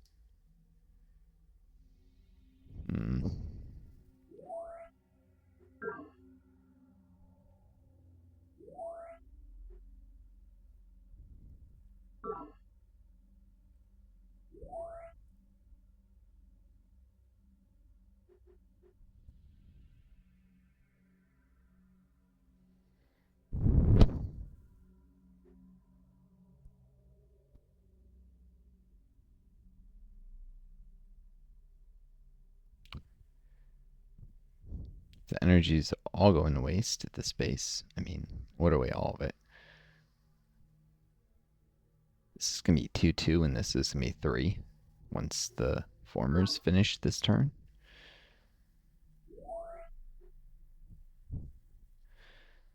The energy's all going to waste at the space. I mean, what away all of it. This is going to be 2-2, and this is going to be 3 once the formers finish this turn.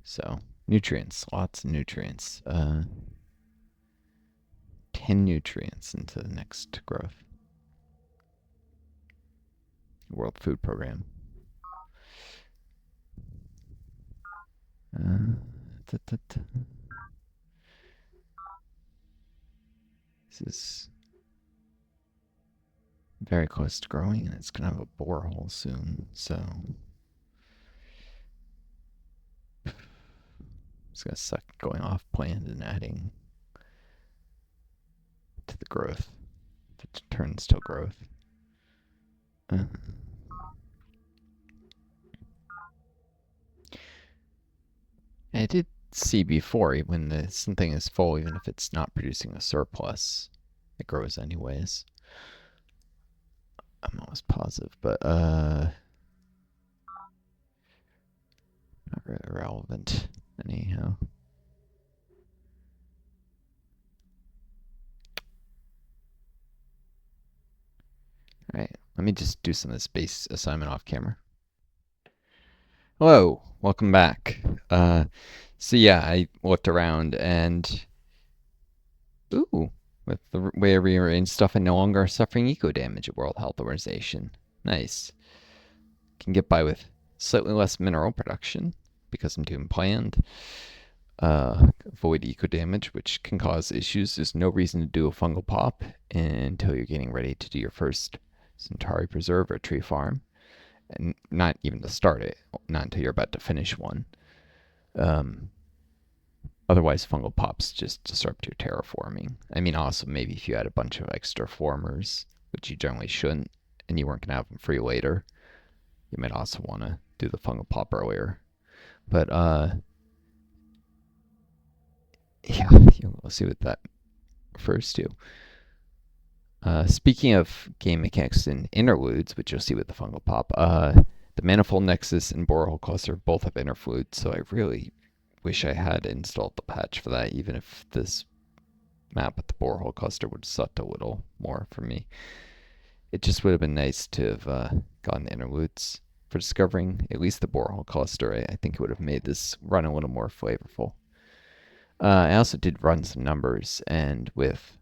So, nutrients, lots of nutrients. 10 nutrients into the next growth. World Food Program. This is very close to growing, and it's going to have a borehole soon, so it's going to suck going off planned and adding to the growth. The turn's still growth. I did see before, when something is full, even if it's not producing a surplus, it grows anyways. I'm almost positive, but Not really relevant, anyhow. Alright, let me just do some of this base assignment off camera. Hello, welcome back. So yeah, I looked around and ooh, with the way I rearranged stuff, I no longer are suffering eco damage at World Health Organization. Nice. Can get by with slightly less mineral production because I'm doing planned. Avoid eco damage, which can cause issues. There's no reason to do a fungal pop until you're getting ready to do your first Centauri preserve or tree farm. And not even to start it, not until you're about to finish one. Otherwise, fungal pops just disrupt your terraforming. I mean, also, maybe if you had a bunch of extra formers, which you generally shouldn't, and you weren't going to have them free later, you might also want to do the fungal pop earlier. But, yeah, we'll see what that refers to. Speaking of game mechanics and interludes, which you'll see with the fungal pop, the manifold nexus and borehole cluster both have interludes, so I really wish I had installed the patch for that, even if this map with the borehole cluster would have sucked a little more for me. It just would have been nice to have gotten the interludes for discovering at least the borehole cluster. I think it would have made this run a little more flavorful. I also did run some numbers, and with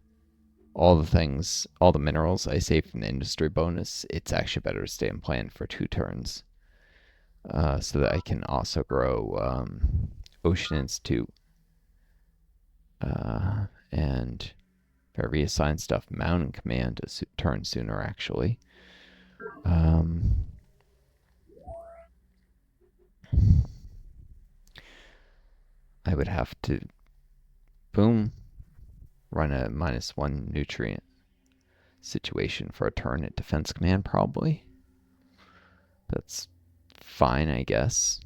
all the things, all the minerals I saved from the industry bonus, it's actually better to stay in plan for 2 turns. So that I can also grow Ocean Institute. And if I reassign stuff, Mountain Command a turn sooner, actually. I would have to, boom, run a -1 nutrient situation for a turn at Defense Command, probably. That's fine, I guess.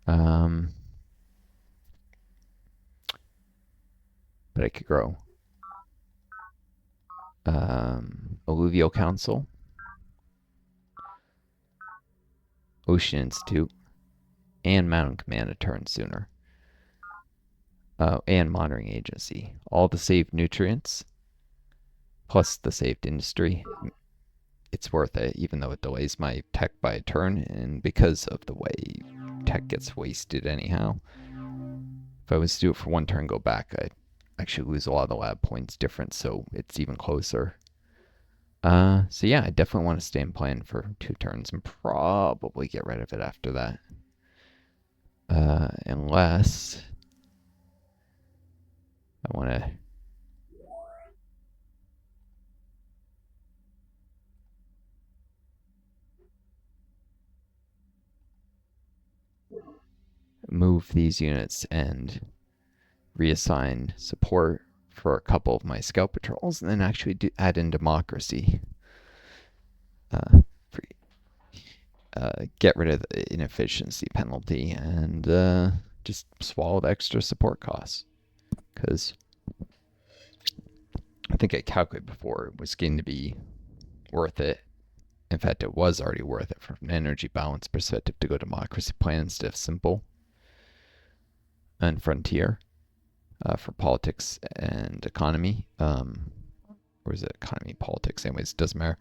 But I could grow Alluvial Council, Ocean Institute, and Mountain Command a turn sooner. And Monitoring Agency. All the saved nutrients, plus the saved industry. It's worth it, even though it delays my tech by a turn, and because of the way tech gets wasted anyhow. If I was to do it for 1 turn, go back, I'd actually lose a lot of the lab points difference, so it's even closer. So yeah, I definitely want to stay in plan for 2 turns and probably get rid of it after that. Unless I want to move these units and reassign support for a couple of my scout patrols, and then actually add in democracy. Get rid of the inefficiency penalty and just swallow the extra support costs. Because I think I calculated before it was going to be worth it. In fact, it was already worth it from an energy balance perspective to go democracy plan instead of simple and frontier for politics and economy. Or is it economy, politics? Anyways, it doesn't matter.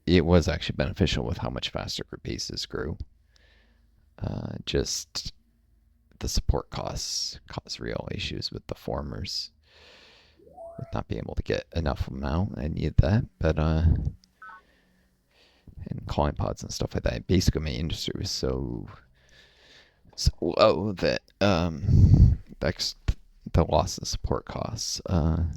It was actually beneficial with how much faster group bases grew. Just the support costs cause real issues with the formers. With not being able to get enough of them out. I need that, but and calling pods and stuff like that. Basically, my industry was so low that that's the loss of support costs. I'm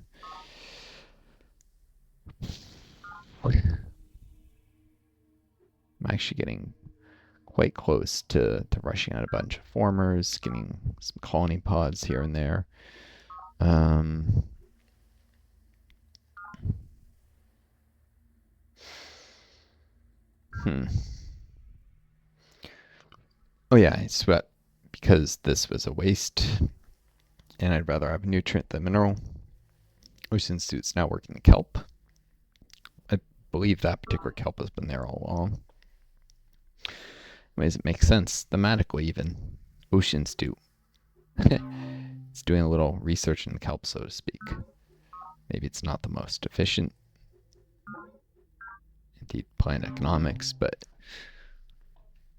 actually getting quite close to rushing out a bunch of formers, getting some colony pods here and there. Oh yeah, I sweat because this was a waste, and I'd rather have a nutrient than mineral. Ocean Institute's now working the kelp. I believe that particular kelp has been there all along. ways it makes sense thematically, even. Oceans do. It's doing a little research in the kelp, so to speak. Maybe it's not the most efficient, indeed, plant economics, but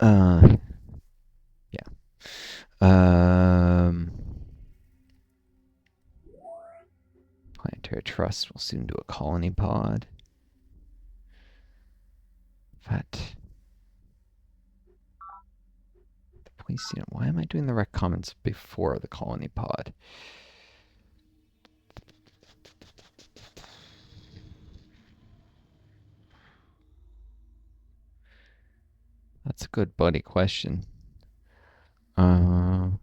yeah. Planetary Trust will soon do a colony pod. Fat. The police unit. Why am I doing the rec comments before the colony pod? That's a good buddy question. I'm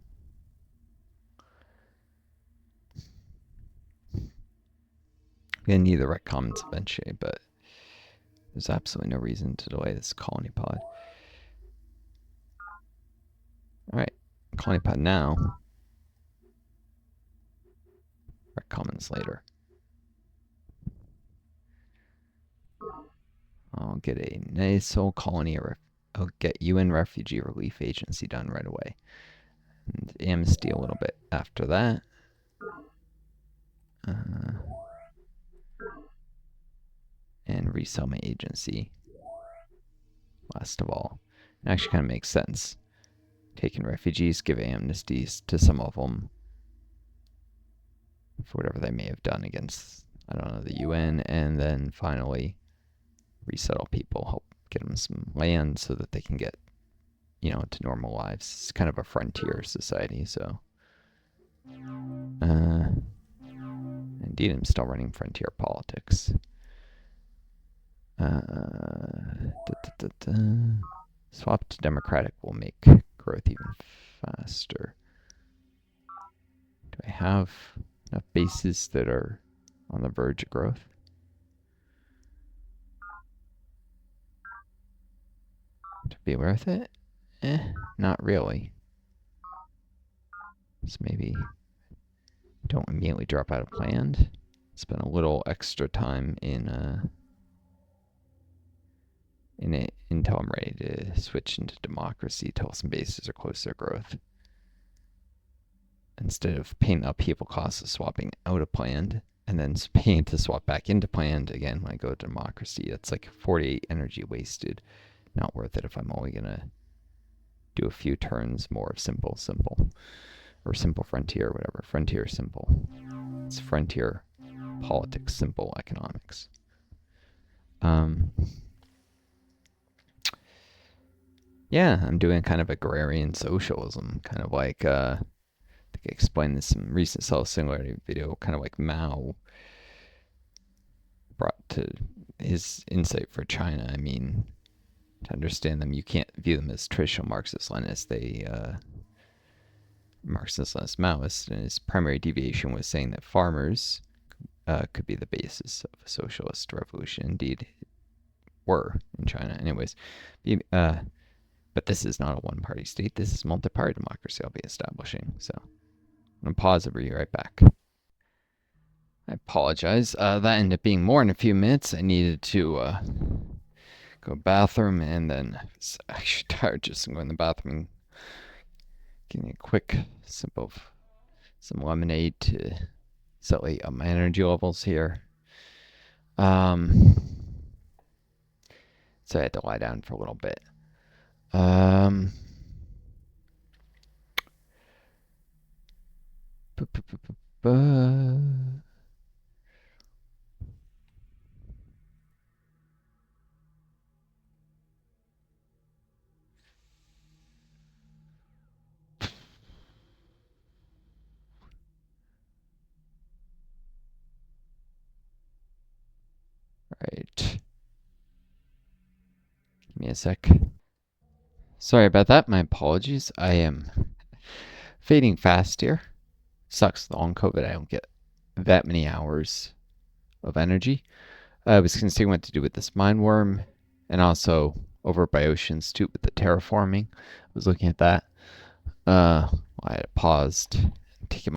gonna need the rec comments eventually, but there's absolutely no reason to delay this colony pod. Alright, colony pod now. Rec comments later. I'll get a nice old colony. I'll get UN Refugee Relief Agency done right away. And amnesty a little bit after that. And resettlement agency last of all. It actually kind of makes sense. Taking refugees, give amnesties to some of them for whatever they may have done against, I don't know, the UN, and then finally resettle people, help get them some land so that they can get, to normal lives. It's kind of a frontier society, so. Indeed, I'm still running frontier politics. Swap to democratic will make growth even faster. Do I have enough bases that are on the verge of growth? To be worth it? Not really. So maybe don't immediately drop out of planned. Spend a little extra time in it until I'm ready to switch into democracy till some bases are closer to growth. Instead of paying the upheaval costs of swapping out of planned and then paying to swap back into planned again when I go to democracy, that's like 48 energy wasted. Not worth it if I'm only gonna do a few turns more of simple, or simple frontier, whatever. Frontier simple. It's frontier politics, simple economics. Yeah, I'm doing kind of agrarian socialism, kind of like I think I explained this in some recent self-singularity video, kind of like Mao brought to his insight for China. I mean, to understand them, you can't view them as traditional Marxist-Leninists. They Marxist-Leninist Maoist, and his primary deviation was saying that farmers could be the basis of a socialist revolution. Indeed, were in China. Anyways, but this is not a one-party state. This is multi-party democracy I'll be establishing. So I'm going to pause and be right back. I apologize. That ended up being more than a few minutes. I needed to go to the bathroom, and then I was actually tired just going to the bathroom and getting a quick sip of some lemonade to settle up my energy levels here. So I had to lie down for a little bit. Right. Give me a sec. Sorry about that. My apologies. I am fading fast here. Sucks. Long COVID. I don't get that many hours of energy. I was considering what to do with this mind worm, and also over by Oceans too with the terraforming. I was looking at that. I had paused